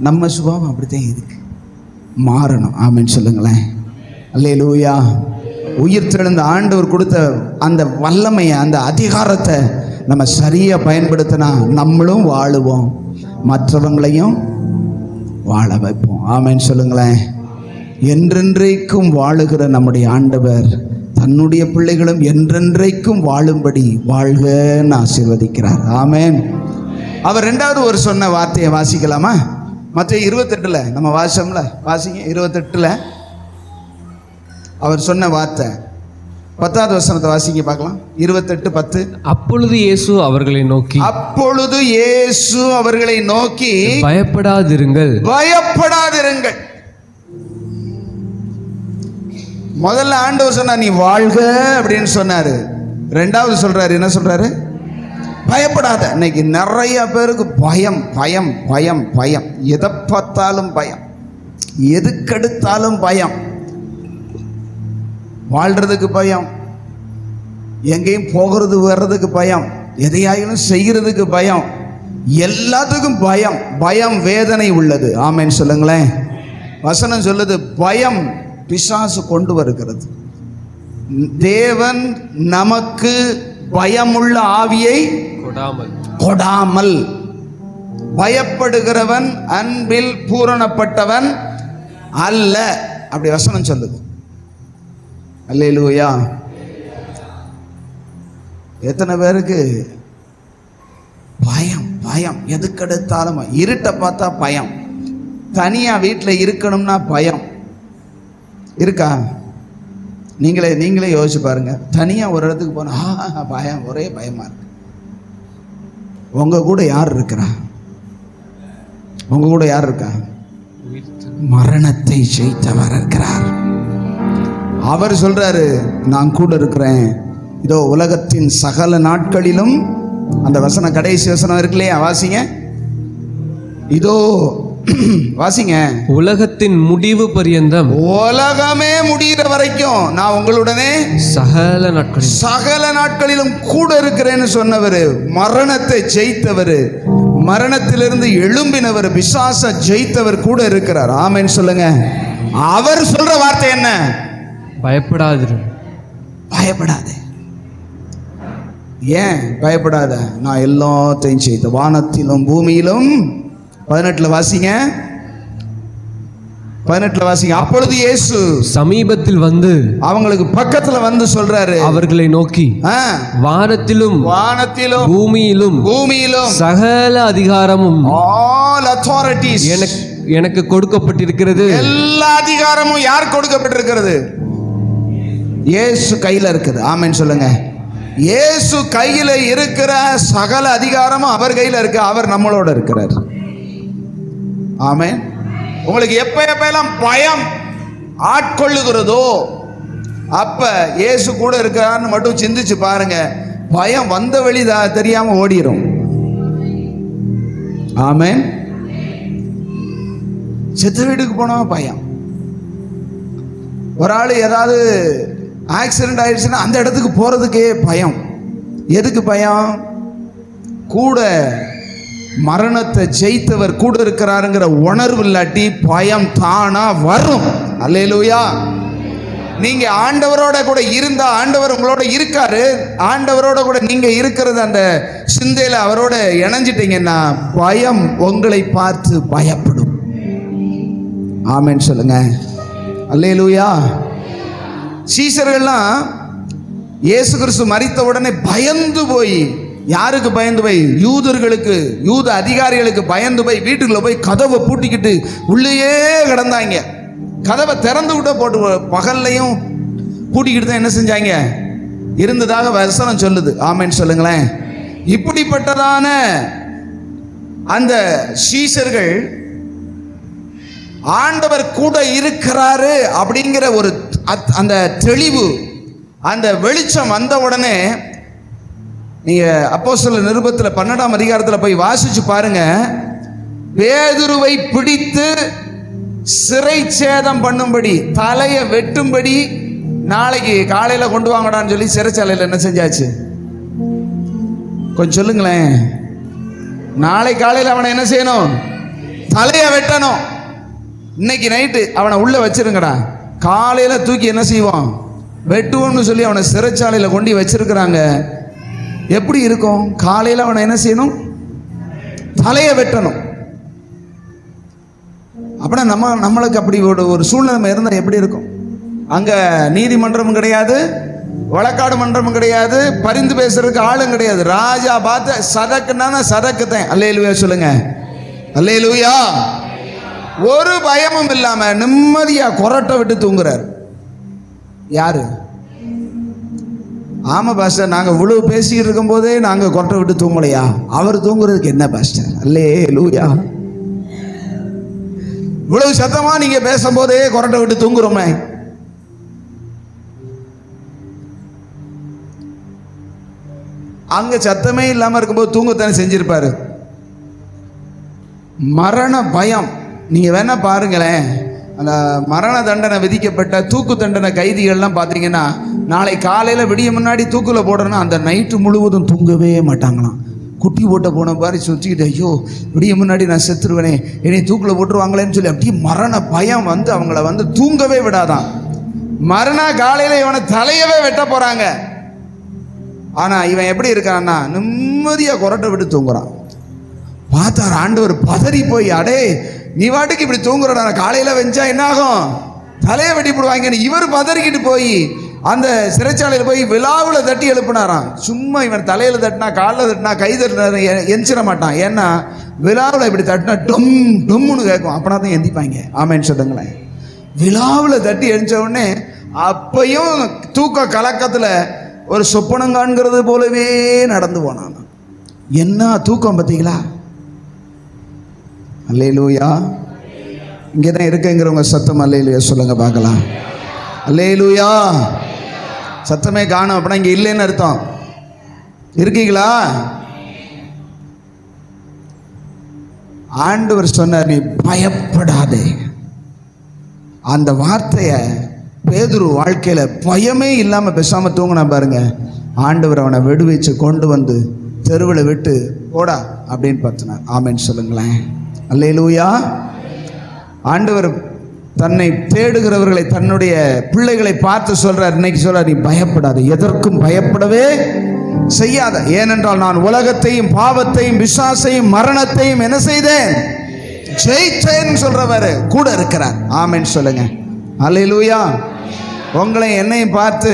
நம்ம சுபாவம் அப்படித்தான் இருக்கு, மாறணும். ஆமென் சொல்லுங்களேன். அல்லேலூயா. உயிர்த்தெழுந்த ஆண்டவர் கொடுத்த அந்த வல்லமையை, அந்த அதிகாரத்தை நம்ம சரியாக பயன்படுத்தினா நம்மளும் வாழுவோம், மற்றவங்களையும் வாழ வைப்போம். ஆமென் சொல்லுங்களேன். என்றென்றைக்கும் வாழுகிற நம்முடைய ஆண்டவர் தன்னுடைய பிள்ளைகளும் என்றென்றைக்கும் வாழும்படி வாழ்கன்னு ஆசீர்வதிக்கிறார். ஆமென். அவர் 2வது ஒரு சொன்ன வார்த்தையை வாசிக்கலாமா? மத்தேயு 28 நம்ம வாசம்ல வாசிங்க. 28 அவர் சொன்ன வார்த்தை 10வது வசனத்தை வாசிங்க பார்க்கலாம். 28:10. அப்பொழுது இயேசு அவர்களை நோக்கி பயப்படாதிருங்கள். முதல்ல ஆண்டவர் சொன்னா நீ வாழ்க அப்படின்னு சொன்னாரு. 2வது சொல்றாரு, என்ன சொல்றாரு? பயப்படாத. இன்னைக்கு நிறைய பேருக்கு பயம் பயம் பயம் பயம். எதை பார்த்தாலும் பயம், எதுக்கெடுத்தாலும் பயம். வாழ்றதுக்கு பயம், எங்கேயும் போகிறது வர்றதுக்கு பயம், எதையாயிலும் செய்கிறதுக்கு பயம், எல்லாத்துக்கும் பயம். பயம் வேதனை உள்ளது. ஆமென் சொல்லுங்களேன். வசனம் சொல்லுது பயம் பிசாசு கொண்டு வருகிறது. தேவன் நமக்கு பயமுள்ள ஆவியை கொடாமல், பயப்படுகிறவன் அன்பில் பூரணப்பட்டவன் அல்ல, அப்படி வசனம் சொல்லுது. அல்லேலூயா. எத்தனை பேருக்கு பயம் பயம், எதுக்கெடுத்தாலும் இருட்டை பார்த்தா பயம், தனியா வீட்டில் இருக்கணும்னா பயம் இருக்கா? நீங்களே யோசிச்சு பாருங்க. தனியா ஒரு இடத்துக்கு போனா பயம், ஒரே பயமா இருக்கு. உங்க கூட யார் இருக்கிறா? உங்க கூட யார் இருக்கா? மரணத்தை ஜெயித்தவர் இருக்கிறார். அவர் சொல்றாரு, நான் கூட இருக்கிறேன். இதோ உலகத்தின் சகல நாட்களிலும், அந்த வசனம் கடைசி வசனம் இருக்கு இல்லையா, வாசிங்க. இதோ வாசிங்க. உலகத்தின் முடிவு பரியந்தம், உலகமே முடிகிற வரைக்கும் நான் உங்களுடனே சகல நாட்களிலும் கூட இருக்கிறேன்னு சொன்னவர், மரணத்தை ஜெயித்தவர், மரணத்திலிருந்து எழும்பினவர், பிசாச ஜெயித்தவர் கூட இருக்கிறார். ஆமென் சொல்லுங்க. அவர் சொல்ற வார்த்தை என்ன? பயப்படாது. ஏன் பயப்படாத? நான் எல்லாத்தையும் செய்த, வானத்திலும் பூமியிலும். 18 வாசிங்க. 18 வாசிங்க. அப்பொழுது இயேசு சமீபத்தில் வந்து அவங்களுக்கு பக்கத்துல வந்து சொல்றாரு, அவர்களை நோக்கி, வானத்திலும் பூமியிலும் சகல அதிகாரமும், ஆல் அத்தாரிட்டிஸ் எனக்கு கொடுக்கப்பட்டிருக்கிறது. எல்லா அதிகாரமும் யார் கொடுக்கப்பட்டிருக்கிறது? இயேசு கையில இருக்குது. ஆமென் சொல்லுங்க. இயேசு கையில இருக்கிற சகல அதிகாரமும் அவர் கையில இருக்கு. அவர் நம்மளோட இருக்கிறார். ஆமென். உங்களுக்கு எப்பெல்லாம் பயம் ஆட்கொள்ளுகிறதோ அப்ப இயேசு கூட இருக்கான்னு மட்டும் சிந்திச்சு பாருங்க. பயம் வந்த வழி தெரியாம ஓடிரும். ஆமென். செத்த வீட்டுக்கு போனா பயம். ஒரு ஆள் ஏதாவது ஆக்சிடென்ட் ஆயிடுச்சுன்னா அந்த இடத்துக்கு போறதுக்கே பயம். எதுக்கு பயம்? கூட மரணத்தை ஜெயித்தவர் கூட இருக்கிறாருங்கிற உணர்வு இல்லாட்டி பயம் தானா வரும். அல்லேலூயா. நீங்க ஆண்டவரோட கூட இருந்தா, ஆண்டவர் உங்களோட இருக்காரு, ஆண்டவரோட கூட நீங்க இருக்கிறது அந்த சிந்தையில அவரோட இணைஞ்சிட்டீங்கன்னா பயம் உங்களை பார்த்து பயப்படும். ஆமென் சொல்லுங்க. அல்லேலூயா. சீஷர்கள்லாம் இயேசு கிறிஸ்து மரித்த உடனே பயந்து போய், யாருக்கு பயந்து போய்? யூதர்களுக்கு, யூத அதிகாரிகளுக்கு பயந்து போய் வீட்டுக்குள்ள போய் கதவை பூட்டிக்கிட்டு உள்ளேயே கிடந்தாங்க. கதவை திறந்து விட்ட போட்டு பகல்லையும் பூட்டிக்கிட்டு தான் என்ன செஞ்சாங்க? இருந்ததாக வசனம் சொல்லுது. ஆமென் சொல்லுங்களேன். இப்படிப்பட்டதான அந்த சீஷர்கள் ஆண்டவர் கூட இருக்கிறாரு அப்படிங்கிற ஒரு அந்த தெளிவு, அந்த வெளிச்சம் வந்த உடனே, நீங்க அப்போஸ்தலர் நிருபத்தில் 12ஆம் அதிகாரத்தில் போய் வாசிச்சு பாருங்க. பேதுருவை பிடித்து சிறை சேதம் பண்ணும்படி, தலையை வெட்டும்படி, நாளைக்கு காலையில் கொண்டு வாங்கடான்னு சொல்லி சிறைச்சாலையில் என்ன செஞ்சாச்சு? கொஞ்சம் சொல்லுங்களேன். நாளை காலையில் அவனை என்ன செய்யணும்? தலையை வெட்டணும். இன்னைக்கு நைட்டு அவனை உள்ள வச்சிருங்கடா, காலையில் தூக்கி என்ன செய்வோம்? வெட்டுவோம்னு சொல்லி அவனை சிறைச்சாலையில் கொண்டு வச்சிருக்கிறாங்க. எப்படி இருக்கும்? காலையில் அவனை என்ன செய்யணும்? தலையை வெட்டணும். அப்படின்னா நம்மளுக்கு அப்படி ஒரு சூழ்நிலை இருந்தால் எப்படி இருக்கும்? அங்கே நீதிமன்றமும் கிடையாது, வழக்காடு மன்றமும் கிடையாது, பரிந்து பேசுறதுக்கு ஆளும் கிடையாது. ராஜா பார்த்து சதக்குன்னா சதக்குத்தேன். அல்லேலூயா சொல்லுங்க. அல்லேலூயா. ஒரு பயமும் இல்லாம நிம்மதியா கொரட்டை விட்டு தூங்குறார். யாரு? ஆமா பாஸ்டர், நாங்க இவ்வளவு பேசிக்கிட்டு இருக்கும் போதே நாங்க கொரட்டை விட்டு தூங்கலையா? அவர் தூங்குறதுக்கு என்ன பாஸ்டர்? அல்லேலூயா. இவ்வளவு சத்தமா நீங்க பேசும்போதே கொரட்டை விட்டு தூங்குறோமே. அங்க சத்தமே இல்லாம இருக்கும்போது தூங்கத்தானே செஞ்சிருப்பாரு. மரண பயம். நீங்க வேணா பாருங்களேன், அந்த மரண தண்டனை விதிக்கப்பட்ட தூக்கு தண்டனை கைதிகள்லாம் பார்த்தீங்கன்னா, நாளை காலையில் விடிய முன்னாடி தூக்கில் போடுறேன்னா அந்த நைட்டு முழுவதும் தூங்கவே மாட்டாங்களாம். குட்டி போட்ட போன மாதிரி சுற்றிக்கிட்டு, ஐயோ விடிய முன்னாடி நான் செத்துருவேனே, என்னை தூக்கில் போட்டுருவாங்களேன்னு சொல்லி அப்படியே மரண பயம் வந்து அவங்கள தூங்கவே விடாதான். மரண காலையில் இவனை தலையவே வெட்ட போகிறாங்க. ஆனால் இவன் எப்படி இருக்கான்னா நிம்மதியாக கொரட்டை விட்டு தூங்குறான். பார்த்தார் ஆண்டவர் பதறி போய், அடே நீ வாட்டுக்கு இப்படி தூங்குறடா, காலையில் வெஞ்சா என்ன ஆகும்? தலையை வெட்டி போடுவாங்கன்னு இவர் பதறிக்கிட்டு போய் அந்த சிறைச்சாலையில் போய் விழாவில் தட்டி எழுப்பினாராம். சும்மா இவன் தலையில் தட்டினா, காலில் தட்டினா, கை தட்டினா எந்திர மாட்டான். ஏன்னா விழாவில் இப்படி தட்டினா டொம் டொம்முன்னு கேட்கும். அப்படின்னா தான் எந்திப்பாங்க. ஆமேன்னு சொல்லுங்களேன். விழாவில் தட்டி எழுந்த உடனே அப்பையும் தூக்க கலக்கத்தில் ஒரு சொப்பனங்கான்கிறது போலவே நடந்து போனான். என்ன தூக்கம் பார்த்தீங்களா? அல்லேலூயா. இங்கே தான் இருக்குங்கிறவங்க சத்தம் அல்லேலூயா சொல்லுங்க பார்க்கலாம். அல்லேலூயா. சத்தமே காணும் அப்படின்னா இங்கே இல்லைன்னு அர்த்தம். இருக்கீங்களா? ஆண்டவர் சொன்னார், நீ பயப்படாதே. அந்த வார்த்தையை பேதுரு வாழ்க்கையில பயமே இல்லாம பேசாம தூங்கினா பாருங்க. ஆண்டவர் அவனை விடுவிச்சு கொண்டு வந்து தெருவில் விட்டு போடா அப்படின்னு பார்த்தினார். ஆமென் சொல்லுங்களேன். அல்லேலூயா. ஆண்டவர் தன்னை தேடுகிறவர்களை, தன்னுடைய பிள்ளைகளை பார்த்து சொல்றார், இன்னைக்கு சொல்றார், நீ பயப்படாத, எதற்கும் பயப்படவே செய்யாத. ஏனென்றால் நான் உலகத்தையும் பாவத்தையும் பிசாசையும் மரணத்தையும் என்ன செய்தேன்? ஜெயிச்சேன் சொல்றவர் கூட இருக்கிறார். ஆமென் சொல்லுங்க. அல்லேலூயா. உங்களை என்னையும் பார்த்து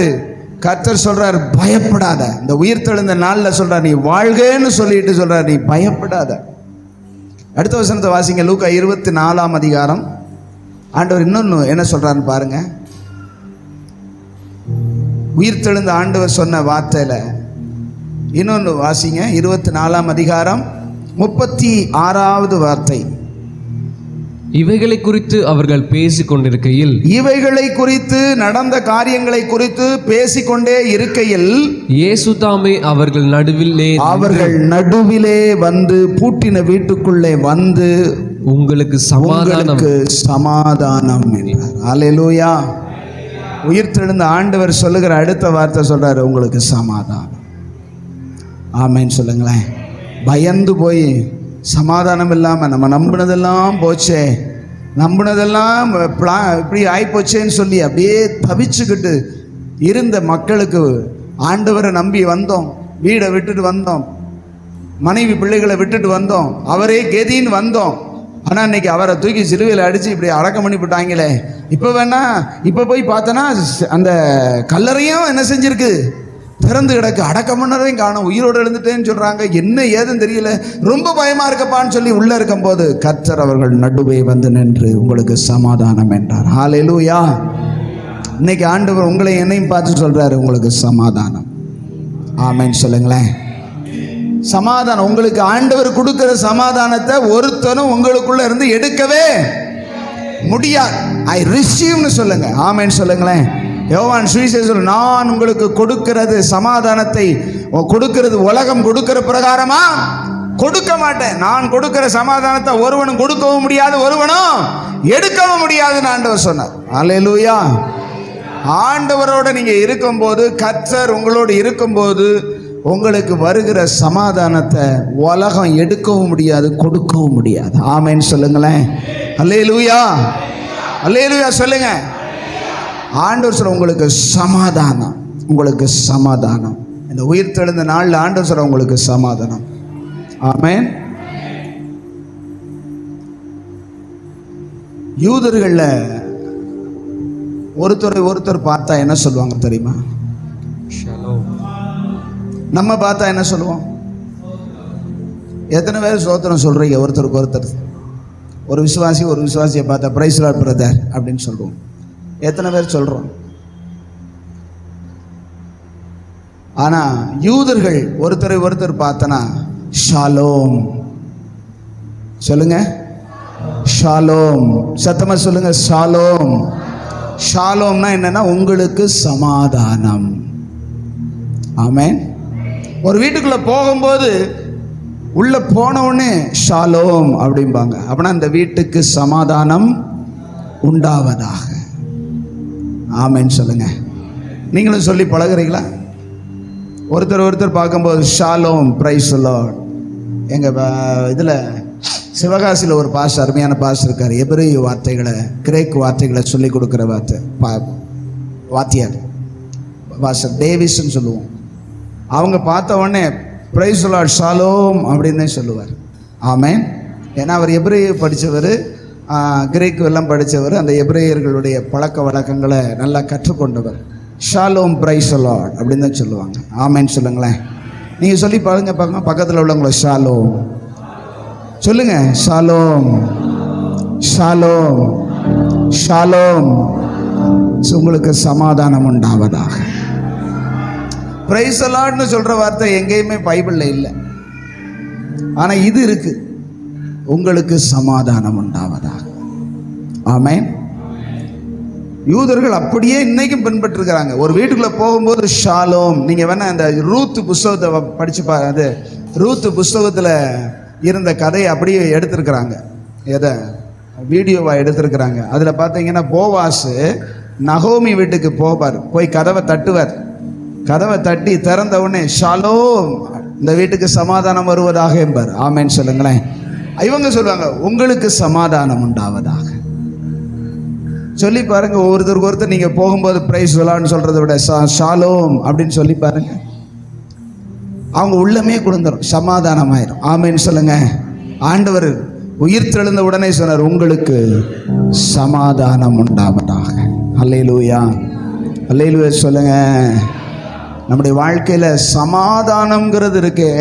கர்த்தர் சொல்றார், பயப்படாத. இந்த உயிர்த்தெழுந்த நாளில் சொல்றார், நீ வாழ்கன்னு சொல்லிட்டு சொல்றார், நீ பயப்படாத. அடுத்த வசனத்தை வாசிங்க. லூக்கா 24ஆம் அதிகாரம். ஆண்டவர் இன்னொன்று என்ன சொல்றாருன்னு பாருங்க. உயிர்த்தெழுந்த ஆண்டவர் சொன்ன வார்த்தையில இன்னொன்று வாசிங்க. 24ஆம் அதிகாரம் 36வது வார்த்தை. இவைகளை குறித்து அவர்கள் பேசிக் கொண்டிருக்கையில், இவைகளை குறித்து, நடந்த காரியங்களை குறித்து பேசிக்கொண்டே இருக்கையில், இயேசு தாமே அவர்கள் நடுவிலே வந்து பூட்டின வீட்டுக்குள்ளே வந்து உங்களுக்கு சமாதானம் என்றார். அல்லேலூயா. உயிர்த்தெழுந்த ஆண்டவர் சொல்லுகிற அடுத்த வார்த்தை சொல்றாரு, உங்களுக்கு சமாதானம். ஆமென் சொல்லுங்களேன். பயந்து போய் சமாதானம் இல்லாமல் நம்ம நம்பினதெல்லாம் போச்சே, நம்பினதெல்லாம் இப்படி ஆயிப்போச்சேன்னு சொல்லி அப்படியே தவிச்சுக்கிட்டு இருந்த மக்களுக்கு ஆண்டவரை நம்பி வந்தோம், வீடை விட்டுட்டு வந்தோம், மனைவி பிள்ளைகளை விட்டுட்டு வந்தோம், அவரே கெதின்னு வந்தோம். ஆனால் இன்னைக்கு அவரை தூக்கி சிலுவையில் அடித்து இப்படி அடக்கம் பண்ணி விட்டாங்களே. இப்போ போய் பார்த்தோன்னா அந்த கல்லறையும் என்ன செஞ்சிருக்கு? திறந்து கிடக்கு. அடக்கம் பண்ணதையும் காணும், உயிரோடு எழுந்துட்டேன்னு சொல்கிறாங்க. என்ன ஏதுன்னு தெரியல, ரொம்ப பயமாக இருக்கப்பான்னு சொல்லி உள்ளே இருக்கும்போது கர்த்தர் அவர்கள் நடுவே வந்து நின்று உங்களுக்கு சமாதானம் என்றார். ஹல்லேலூயா. இன்னைக்கு ஆண்டவர் உங்களை என்னையும் பார்த்து சொல்கிறாரு, உங்களுக்கு சமாதானம். ஆமென் சொல்லுங்களேன். சமாதானம் உங்களுக்கு ஆண்டவர் கொடுக்கிற சமாதானத்தை ஒருத்தனும் உங்களுக்குள்ள இருந்து எடுக்கவே முடியாது. ஐ ரிசீவ்னு சொல்லுங்க. ஆமென் சொல்லுங்களேன். யோவான் சுவிசேஷம், நான் உங்களுக்கு கொடுக்கிறது சமாதானத்தை கொடுக்கிறது உலகம் கொடுக்கிற பிரகாரமா கொடுக்க மாட்டேன். நான் கொடுக்கிற சமாதானத்தை ஒருவனும் கொடுக்கவும் முடியாது, ஒருவனும் எடுக்கவும் முடியாதுன்னு ஆண்டவர் சொன்னார். அல்லேலூயா. ஆண்டவரோட நீங்க இருக்கும்போது, கர்த்தர் உங்களோடு இருக்கும்போது, உங்களுக்கு வருகிற சமாதானத்தை உலகம் எடுக்கவும் முடியாது, கொடுக்கவும் முடியாது. ஆமென் சொல்லுங்களேன். அல்லேலூயா. அல்லேலூயா சொல்லுங்க. ஆண்டவர் சொல்ற உங்களுக்கு சமாதானம், உங்களுக்கு சமாதானம். இந்த உயிர்த்தெழுந்த நாளில் ஆண்டவர் சொல்ற உங்களுக்கு சமாதானம். ஆமென். யூதர்கள்ல ஒருத்தர் பார்த்தா என்ன சொல்லுவாங்க தெரியுமா? நம்ம பார்த்தா என்ன சொல்லுவோம்? எத்தனை பேர் சோத்திரம் சொல்றீங்க? ஒருத்தருக்கு ஒருத்தர். ஒரு விசுவாசியை பார்த்தா பிரைஸ் லார்ட் பிரதர் அப்படின்னு சொல்லுவோம். எத்தனை பேர் சொல்றோம்? ஆனா யூதர்கள் ஒருத்தர் பார்த்தனா ஷாலோம் சொல்லுங்க. ஷாலோம் சத்தமா சொல்லுங்க. ஷாலோம். ஷாலோம்னா என்னன்னா உங்களுக்கு சமாதானம். ஆமென். ஒரு வீட்டுக்குள்ள போகும்போது உள்ள போன உடனே ஷாலோம் அப்படிம்பாங்க. அப்படின்னா அந்த வீட்டுக்கு சமாதானம் உண்டாவதாக. ஆமென் சொல்லுங்க. நீங்களும் சொல்லி பழகுறீங்களா? ஒருத்தர் பார்க்கும்போது ஷாலோம் பிரைஸ் லார்ட். எங்கள் இதில் சிவகாசியில் ஒரு பாஸ்டர், அருமையான பாஸ்டர் இருக்கார். எபிரேய வார்த்தைகளை, கிரேக் வார்த்தைகளை சொல்லி கொடுக்குற வாத்தியார் பாஸ்டர் டேவிஸ்ன்னு சொல்லுவோம். அவங்க பார்த்த உடனே பிரைஸ் லார்ட் ஷாலோம் அப்படின்னு சொல்லுவார். ஆமென். ஏன்னா அவர் எபிரேய படித்தவர், கிரேக்கு எல்லாம் படித்தவர், அந்த எபிரேயர்களுடைய பழக்க வழக்கங்களை நல்லா கற்றுக்கொண்டவர். ஷாலோம் பிரைஸ் லார்ட் அப்படின்னு தான் சொல்லுவாங்க. ஆமென் சொல்லுங்களேன். நீங்கள் சொல்லி பாருங்க, பக்கத்தில் உள்ளவங்கள ஷாலோம் சொல்லுங்க. Shalom Shalom Shalom. உங்களுக்கு சமாதானம் உண்டாவதாக. பிரைஸ் லார்ட்னு சொல்ற வார்த்தை எங்கேயுமே பைபிள்ல இல்லை. ஆனா இது இருக்கு. உங்களுக்கு சமாதானம் உண்டாவதாக. ஆமென். யூதர்கள் அப்படியே இன்னைக்கும் பின்பற்றிருக்கிறாங்க. ஒரு வீட்டுக்குள்ள போகும்போது ஷாலோம். நீங்க வேணா இந்த ரூத் புஸ்தகத்தை படிச்சு அது ரூத் புஸ்தகத்துல இருந்த கதையை அப்படியே எடுத்திருக்கிறாங்க. எதை வீடியோவா எடுத்திருக்கிறாங்க. அதுல பார்த்தீங்கன்னா போவாஸ் நகோமி வீட்டுக்கு போவார். போய் கதவை தட்டுவார். கதவை தட்டி திறந்த உடனே ஷாலோம், இந்த வீட்டுக்கு சமாதானம் வருவதாக என்பார். ஆமென் சொல்லுங்களேன். இவங்க சொல்லுவாங்க உங்களுக்கு சமாதானம் உண்டாவதாக. சொல்லி பாருங்க. ஒருத்தருக்கு ஒருத்தர் நீங்க போகும்போது பிரைஸ் சொல்லான்னு சொல்றதை விட ஷாலோம் அப்படின்னு சொல்லி பாருங்க. அவங்க உள்ளமே குளிர்ந்துடும், சமாதானமாயிரும். ஆமென் சொல்லுங்க. ஆண்டவர் உயிர் தெழுந்த உடனே சொன்னார் உங்களுக்கு சமாதானம் உண்டாவதாக. அல்லேலூயா, அல்லேலூயா சொல்லுங்க. நம்முடைய வாழ்க்கையில சமாதானம்ங்கிறது இருக்கே,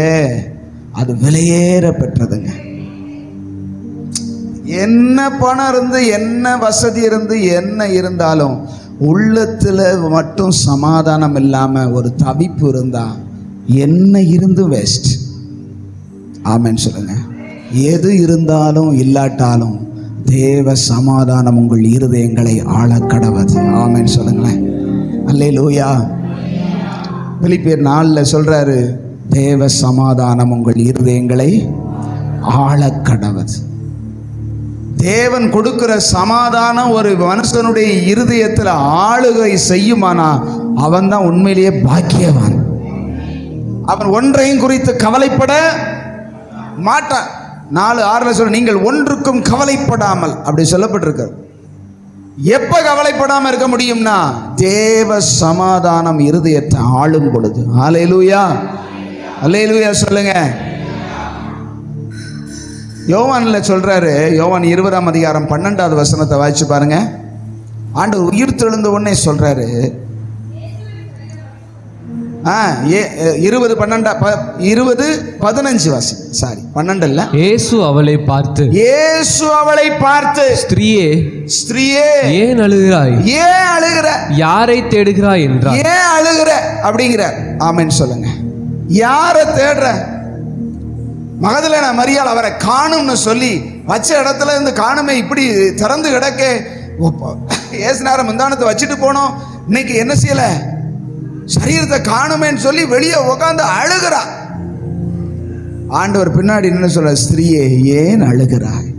அது விலையேற பெற்றதுங்க. என்ன பணம் இருந்து என்ன வசதி இருந்து என்ன இருந்தாலும் உள்ளத்துல மட்டும் சமாதானம் இல்லாம ஒரு தவிப்பு இருந்தா என்ன இருந்து வேஸ்ட். ஆமென் சொல்லுங்க. எது இருந்தாலும் இல்லாட்டாலும் தேவ சமாதானம் உங்கள் இருதயங்களை ஆளக்கடவது. ஆமென் சொல்லுங்களேன். அல்லேலூயா. பிலிப்பியர் 4 சொல்றாரு, தேவ சமாதானம் உங்கள் இருதயங்களை ஆளக்கடவது. தேவன் கொடுக்கிற சமாதானம் ஒரு மனுஷனுடைய இருதயத்தில் ஆளுகை செய்யுமானா அவன் தான் உண்மையிலேயே பாக்கியவான். அவன் ஒன்றையும் குறித்து கவலைப்பட மாட்டான். 4:6 சொல்ல நீங்கள் ஒன்றுக்கும் கவலைப்படாமல் அப்படி சொல்லப்பட்டிருக்க. எப்ப கவலைப்படாம இருக்க முடியும்னா தேவ சமாதானம் இருதயத்தை ஆளும் பொழுது. அல்லேலூயா, அல்லேலூயா சொல்லுங்க. யோவான்ல சொல்றாரு, யோவான் 20:12 வாசிச்சு பாருங்க. ஆண்டவர் உயிர் தெழுந்த உடனே சொல்றாரு, 20:15 வாசி. சாரி 12 இல்ல. இயேசு அவளை பார்த்து ஸ்திரீயே, ஸ்திரீயே ஏன் அழுகிறாய்? ஏன் அழுகிற? யாரை தேடுகிறாய் என்றார். ஏன் அழுகிற அப்படிங்கிற. ஆமென் சொல்லுங்க. யாரை தேடுற? மகதலேனா மரியாள் அவரை காணும்னு சொல்லி வச்ச இடத்துல இருந்து காணுமே, இப்படி திறந்து கிடக்க ஏசு நேரம் முந்தானத்தை வச்சுட்டு போனோம். இன்னைக்கு என்ன செய்யல? சரீரத்தை காணுமேன்னு சொல்லி வெளியே உட்காந்து அழுகிறா. ஆண்டவர் பின்னாடி என்ன சொல்ற? ஸ்திரீயே ஏன் அழுகிறாய்?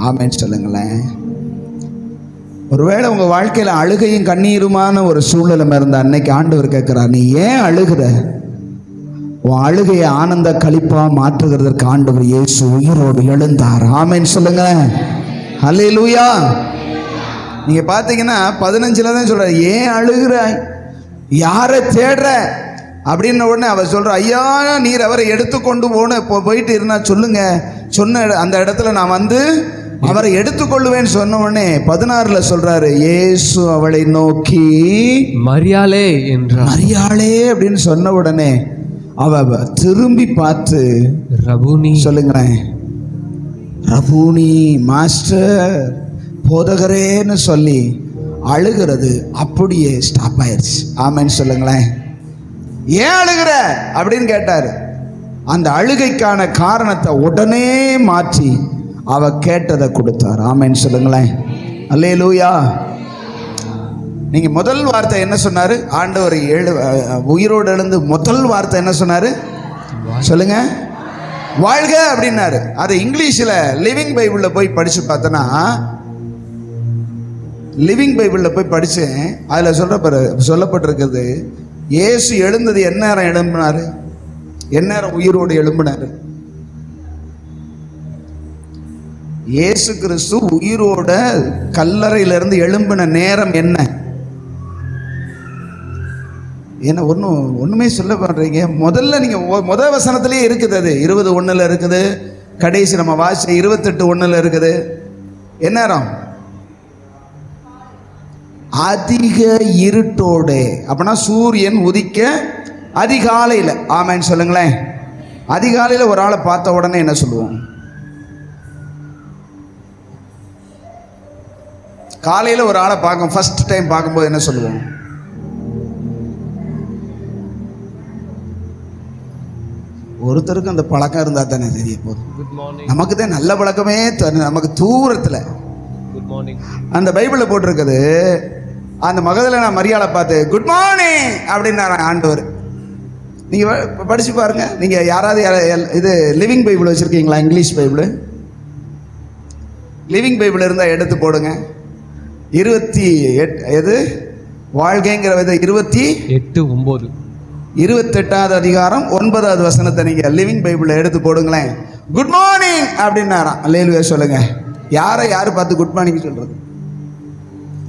ஆமென் சொல்லுங்களேன். ஒருவேளை உங்க வாழ்க்கையில அழுகையும் கண்ணீருமான ஒரு சூழ்நிலை இருந்தா அன்னைக்கு ஆண்டவர் கேட்கிறார், நீ ஏன் அழுகிற? உன் அழுகையை ஆனந்த களிப்பா மாற்றுகிறதற்கு ஆண்டவர் இயேசு உயிரோடு எழுந்தார். ஆமென் சொல்லுங்க. அல்லேலூயா. நீங்க பாத்தீங்கன்னா 15 தான் சொல்ற, ஏன் அழுகிறாய்? யாரை தேடுற அப்படின்ன உடனே அவர் சொல்ற, ஐயா நீர் அவரை எடுத்துக்கொண்டு போயிட்டு இருந்தா சொல்லுங்க. சொன்ன அந்த இடத்துல நான் வந்து அவரை எடுத்துக்கொள்ளுவேன்னு சொன்ன உடனே 16 சொல்றாரு, இயேசு அவளை நோக்கி மரியாளே என்றார். மரியாளே அப்படின்னு சொன்ன உடனே அவ திரும்பி பார்த்து ரபூனி சொல்லுங்களேன். ரபூனி மாஸ்டர் போதகரேன்னு சொல்லி அழுகிறது அப்படியே ஸ்டாப் ஆயிடுச்சு. ஆமென் சொல்லுங்களேன். ஏன் அழுகிற அப்படின்னு கேட்டாரு. அந்த அழுகைக்கான காரணத்தை உடனே மாற்றி அவ கேட்டதை கொடுத்தார். ஆமென் சொல்லுங்களேன். அல்லேலூயா. நீங்க முதல் வார்த்தை என்ன சொன்னாரு? ஆண்டவர் உயிரோடு எழுந்து முதல் வார்த்தை என்ன சொன்னாரு? சொல்லுங்க. வாழ்க அப்படின்னாரு. அது இங்கிலீஷ்ல லிவிங் பைபிள்ல போய் படிச்சு பார்த்தனா, லிவிங் பைபிளில் போய் படித்தேன். அதில் சொல்லப்பட்டிருக்கிறது, இயேசு எழுந்தது எந்நேரம் எழும்பினார்? எந்நேரம் உயிரோடு எழும்பினார்? இயேசு கிறிஸ்து உயிரோட கல்லறையிலிருந்து எழும்பின நேரம் என்ன? ஏன்னா ஒன்றுமே சொல்ல பண்ணுறீங்க. முதல்ல நீங்கள் முதல் வசனத்திலே இருக்குது. அது 20:1 இருக்குது. கடைசி நம்ம வாசி 28:1 இருக்குது. எந்நேரம்? அதிக இருட்டோடு. அப்படின்னா சூரியன் உதிக்க அதிகாலையில். ஆமென் சொல்லுங்களேன். அதிகாலையில் ஒரு ஆளை பார்த்த உடனே என்ன சொல்லுவோம்? காலையில் ஒரு ஆளை பார்க்கும், ஃபர்ஸ்ட் டைம் பார்க்கும்போது என்ன சொல்லுவோம்? ஒருத்தருக்கு அந்த பழக்கம் இருந்தால் தானே தெரிய போதும். Good morning. நமக்கு தான் நல்ல பழக்கமே நமக்கு தூரத்தில். Good morning. அந்த பைபிளில் போட்டிருக்குது, அந்த மகதலேனா மரியாதை பார்த்து குட் மார்னிங் அப்படின்னாரு ஆண்டவர். நீங்கள் படித்து பாருங்க. நீங்கள் யாராவது இது லிவிங் பைபிள் வச்சுருக்கீங்களா? இங்கிலீஷ் பைபிள், லிவிங் பைபிள் இருந்தால் எடுத்து போடுங்க. 28 எது வாழ்க்கைங்கிற 28 28வது அதிகாரம் 9வது வசனத்தை நீங்கள் லிவிங் பைபிளில் எடுத்து போடுங்களேன். குட் மார்னிங் அப்படின்னாராம். அல்லேலூயா சொல்லுங்க. யாரை பார்த்து குட் மார்னிங் சொல்றது?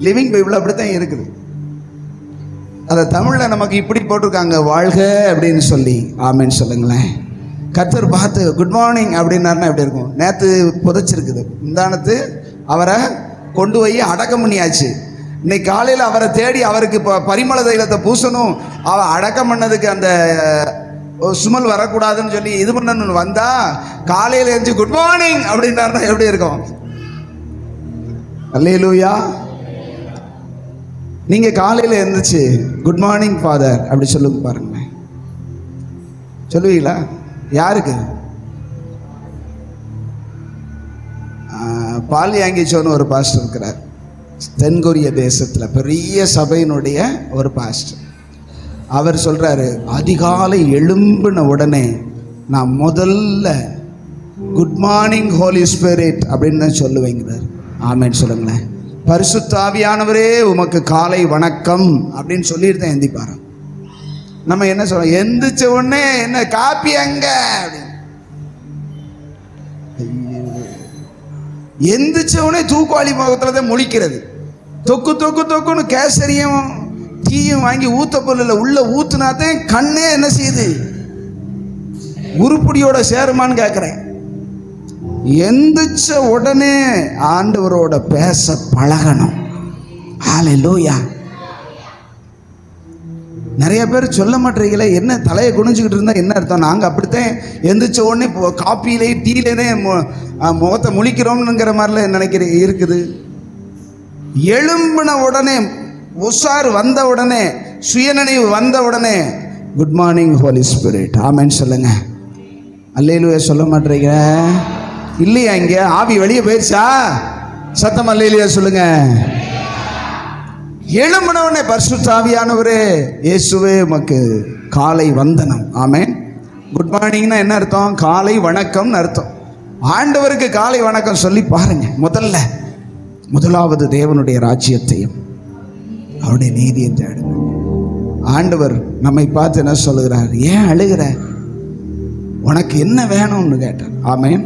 லிவிங் பைபிள் அப்படித்தான் இருக்குது. அதை தமிழில் நமக்கு இப்படி போட்டிருக்காங்க, வாழ்க அப்படின்னு சொல்லி. ஆமேன்னு சொல்லுங்களேன். கர்த்தர் பார்த்து குட் மார்னிங் அப்படின்னாருன்னா எப்படி இருக்கும்? நேற்று புதைச்சிருக்குது, முந்தானத்து அவரை கொண்டு போய் அடக்கம் பண்ணியாச்சு. இன்னைக்கு காலையில் அவரை தேடி அவருக்கு இப்போ பரிமள தைலத்தை பூசணும், அவன் அடக்கம் பண்ணதுக்கு அந்த சுமல் வரக்கூடாதுன்னு சொல்லி இது பண்ணணும்னு வந்தா, காலையில் எழுந்து குட் மார்னிங் அப்படின்னாருன்னா எப்படி இருக்கும்? அல்லேலூயா. நீங்கள் காலையில் எழுந்துச்சு குட் மார்னிங் ஃபாதர் அப்படி சொல்லுங்க பாருங்களேன். சொல்லுவீங்களா? யாருக்கு? பால்யாங்கிச்சோன்னு ஒரு பாஸ்டர் இருக்கிறார், தென்கொரிய தேசத்தில் பெரிய சபையினுடைய ஒரு பாஸ்டர். அவர் சொல்கிறாரு, அதிகாலை எழும்பின உடனே நான் முதல்ல குட் மார்னிங் ஹோலி ஸ்பிரிட் அப்படின்னு தான் சொல்லுவேங்கிறார். ஆமேன்னு சொல்லுங்களேன். பரிசுத்த ஆவியானவரே உமக்கு காலை வணக்கம் அப்படின்னு சொல்லிட்டு தான் எந்திப்பாரு. நம்ம என்ன சொல்றோம்? எந்திரிச்ச உடனே என்ன காப்பி அங்க அப்படின்னு. எந்திரிச்ச உடனே தூக்குவாளி முகத்துல தான் முழிக்கிறது. தொக்கு தொக்கு தொக்குன்னு கேசரியும் டீயும் வாங்கி ஊத்த பொருள் உள்ள ஊத்துனாதான் கண்ணே என்ன செய்யுது? உருப்படியோட சேருமான்னு கேட்கிறேன். எந்திரிச்ச உடனே ஆண்டவரோட பேச பழகணும். ஹல்லேலூயா. நிறைய பேர் சொல்ல மாட்டீங்களே, என்ன தலையை குனிஞ்சுக்கிட்டு இருந்தா என்ன அர்த்தம்? நாங்கள் அப்படித்தான் எந்திரிச்ச உடனே காப்பியிலே டீலே முகத்தை முழிக்கிறோம்னுங்கிற மாதிரிலாம் இருக்குது. எழும்பின உடனே, உஷார் வந்த உடனே, சுயநினைவு வந்த உடனே குட் மார்னிங் ஹோலி ஸ்பிரிட் ஆமென் சொல்லுங்க. அல்லேலூயா சொல்ல மாட்டீங்க இல்லையா? இங்கே ஆவி வெளியே போயிடுச்சா? சத்தம் அல்லேலூயா சொல்லுங்க. எழும்பினவனே பரிசுத்த ஆவியானவரே இயேசுவே உமக்கு காலை வந்தனம். ஆமென். குட் மார்னிங்னா என்ன அர்த்தம்? காலை வணக்கம்னு அர்த்தம். ஆண்டவருக்கு காலை வணக்கம் சொல்லி பாருங்க. முதலாவது தேவனுடைய ராஜ்யத்தையும் அவருடைய நீதியை தேடுங்க. ஆண்டவர் நம்மை பார்த்து என்ன சொல்லுகிறார்? ஏன் அழுகிற? உனக்கு என்ன வேணும்னு கேட்டார். ஆமென்.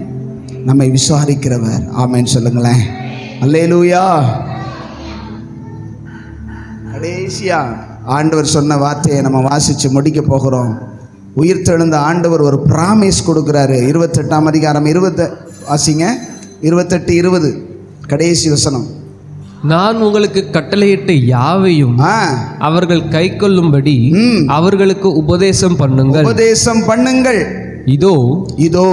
நம்மை விசாரிக்கிறவர். ஆமென் சொல்லுங்களேன். அல்லேலூயா. கடைசியா ஆண்டவர் சொன்ன வார்த்தையை நம்ம வாசிச்சு முடிக்க போகிறோம். உயிர்த்தெழுந்த ஆண்டவர் ஒரு பிராமிஸ் கொடுக்கிறாரு. 28ஆம் அதிகாரம் 20 வாசிங்க. 28:20 கடைசி வசனம். நான் உங்களுக்கு கட்டளையிட்ட யாவையும் அவர்கள் கை கொள்ளும்படி அவர்களுக்கு உபதேசம் பண்ணுங்கள். இதோ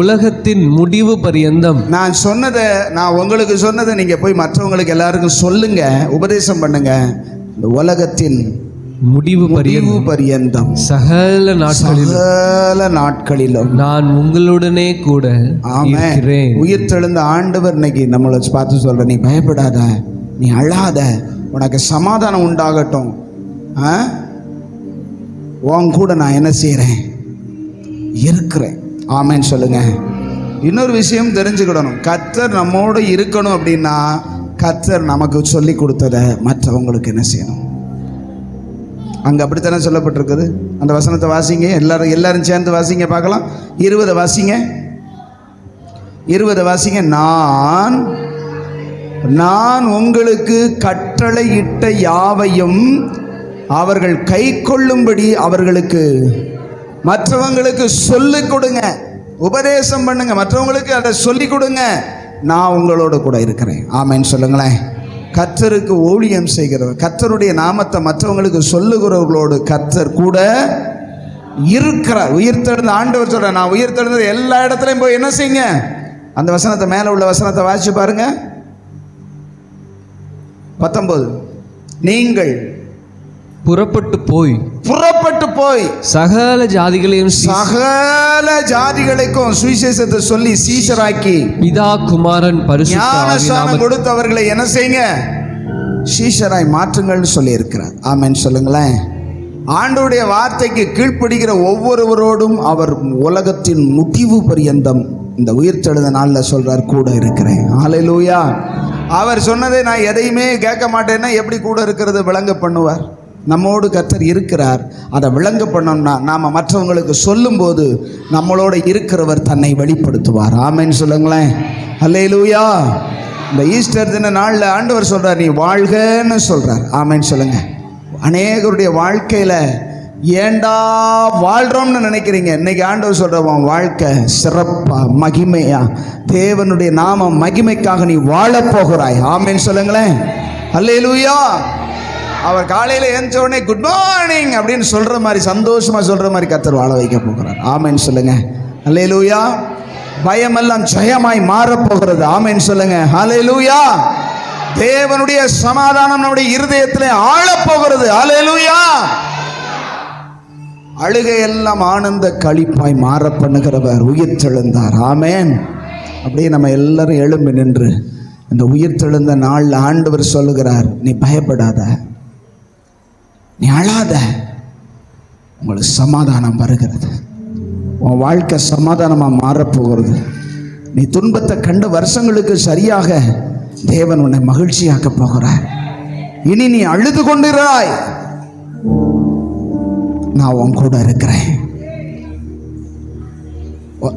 உலகத்தின் முடிவு பரியந்தம் நான் உங்களுக்கு சொன்னதை நீங்க போய் மற்றவங்களுக்கு எல்லாருக்கும் சொல்லுங்க, உபதேசம் பண்ணுங்க. இந்த உலகத்தின் முடிவு பரியந்தம் சகல நாட்களிலும் நான் உங்களுடனே கூட இருக்கிறேன். உயிர்த்தெழுந்த ஆண்டவர் இன்னைக்கு நம்மளை பார்த்து சொல்ற, நீ பயப்படாத, நீ அழாத, உனக்கு சமாதானம் உண்டாகட்டும். உன் கூட நான் என்ன செய்கிறேன்? இருக்கிறேன். ஆமென் சொல்லுங்க. இன்னொரு விஷயம் தெரிஞ்சுக்கிடணும். கர்த்தர் நம்மோடு இருக்கணும் அப்படின்னா கர்த்தர் நமக்கு சொல்லி கொடுத்ததை மற்றவங்களுக்கு என்ன செய்யணும்? அங்கே அப்படித்தானே சொல்லப்பட்டிருக்குது. அந்த வசனத்தை வாசிங்க. எல்லாரும் சேர்ந்து வாசிங்க பார்க்கலாம். 20 வாசிங்க. நான் உங்களுக்கு கட்டளையிட்ட யாவையும் அவர்கள் கை கொள்ளும்படி அவர்களுக்கு மற்றவங்களுக்கு சொல்லிக் கொடுங்க, உபதேசம் பண்ணுங்க, மற்றவங்களுக்கு அதை சொல்லிக் கொடுங்க. நான் உங்களோட கூட இருக்கிறேன். ஆமென் சொல்லுங்களேன். கர்த்தருக்கு ஊழியம் செய்கிறவர், கர்த்தருடைய நாமத்தை மற்றவங்களுக்கு சொல்லுகிறவர்களோடு கர்த்தர் கூட இருக்கிறார். உயிர்த்தெழுந்த ஆண்டவர் சொல்ற, நான் உயிர்த்தெழுந்தது எல்லா இடத்துலையும் போய் என்ன செய்யுங்க? அந்த வசனத்தை, மேலே உள்ள வசனத்தை வாசிச்சு பாருங்க. 19. நீங்கள் புறப்பட்டு போய் சகல ஜாதிகளுக்கும் சுவிசேஷத்தை சொல்லி சீஷராக்கி பிதா குமாரன் பரிசுத்த ஞானஸ்நானம் கொடுத்தவர்களை என்ன செய்யுங்க, சீஷராய் மாற்றுங்கள்னு சொல்லி இருக்கிறார். ஆமென் சொல்லுங்களேன். ஆண்டவருடைய வார்த்தைக்கு கீழ்ப்படுகிற ஒவ்வொருவரோடும் அவர் உலகத்தின் முடிவு பரியந்தம் இந்த உயிர்த்தெழுந்த நாளில் சொல்றார், கூட இருக்கிறேன். ஹல்லேலூயா. அவர் சொன்னதை நான் எதையுமே கேட்க மாட்டேன்னா எப்படி கூட இருக்கிறது விளங்க பண்ணுவார்? நம்மோடு கர்த்தர் இருக்கிறார். அதை விளங்க பண்ணோம்னா நாம் மற்றவங்களுக்கு சொல்லும்போது நம்மளோட இருக்கிறவர் தன்னை வெளிப்படுத்துவார். ஆமென் சொல்லுங்களேன். ஹல்லேலூயா. இந்த ஈஸ்டர் தின நாளில் ஆண்டவர் சொல்கிறார், நீ வாழ்கன்னு சொல்கிறார். ஆமென் சொல்லுங்க. அநேகருடைய வாழ்க்கையில் ஏண்டா வாழ்கிறோம்னு நினைக்கிறீங்க. இன்னைக்கு ஆண்டவர் சொல்கிறவன் வாழ்க்கை சிறப்பாக மகிமையாக தேவனுடைய நாம மகிமைக்காக நீ வாழப்போகிறாய். ஆமென் சொல்லுங்களேன். ஹல்லேலூயா. அவர் காலையில் எழுந்த உடனே குட் மார்னிங் அப்படின்னு சொல்கிற மாதிரி சந்தோஷமாக சொல்கிற மாதிரி கர்த்தர் வாழ வைக்க போகிறார். ஆமென் சொல்லுங்க. ஹல்லேலூயா. பயமெல்லாம் ஜெயமாய் மாறப்போகிறது. ஆமென் சொல்லுங்க. ஹல்லேலூயா. தேவனுடைய சமாதானம் நம்முடைய இருதயத்தில் ஆளப்போகிறது. ஹல்லேலூயா. அழுகையெல்லாம் ஆனந்த களிப்பாய் மாற பண்ணுகிறவர் உயிர்த்தெழுந்தார். ஆமென். அப்படியே நம்ம எல்லாரும் எழும்பி நின்று இந்த உயிர்த்தெழுந்த நாளில் ஆண்டவர் சொல்லுகிறார், நீ பயப்படாத, நீ அழாத, உங்களுக்கு சமாதானம் வருகிறது, உன் வாழ்க்கை சமாதானமாக மாறப்போகிறது. நீ துன்பத்தை கண்ட வருஷங்களுக்கு சரியாக தேவன் உன்னை மகிழ்ச்சியாக்க போகிறார். இனி நீ அழுது கொண்டிராய், நான் உன் கூட இருக்கிறேன்.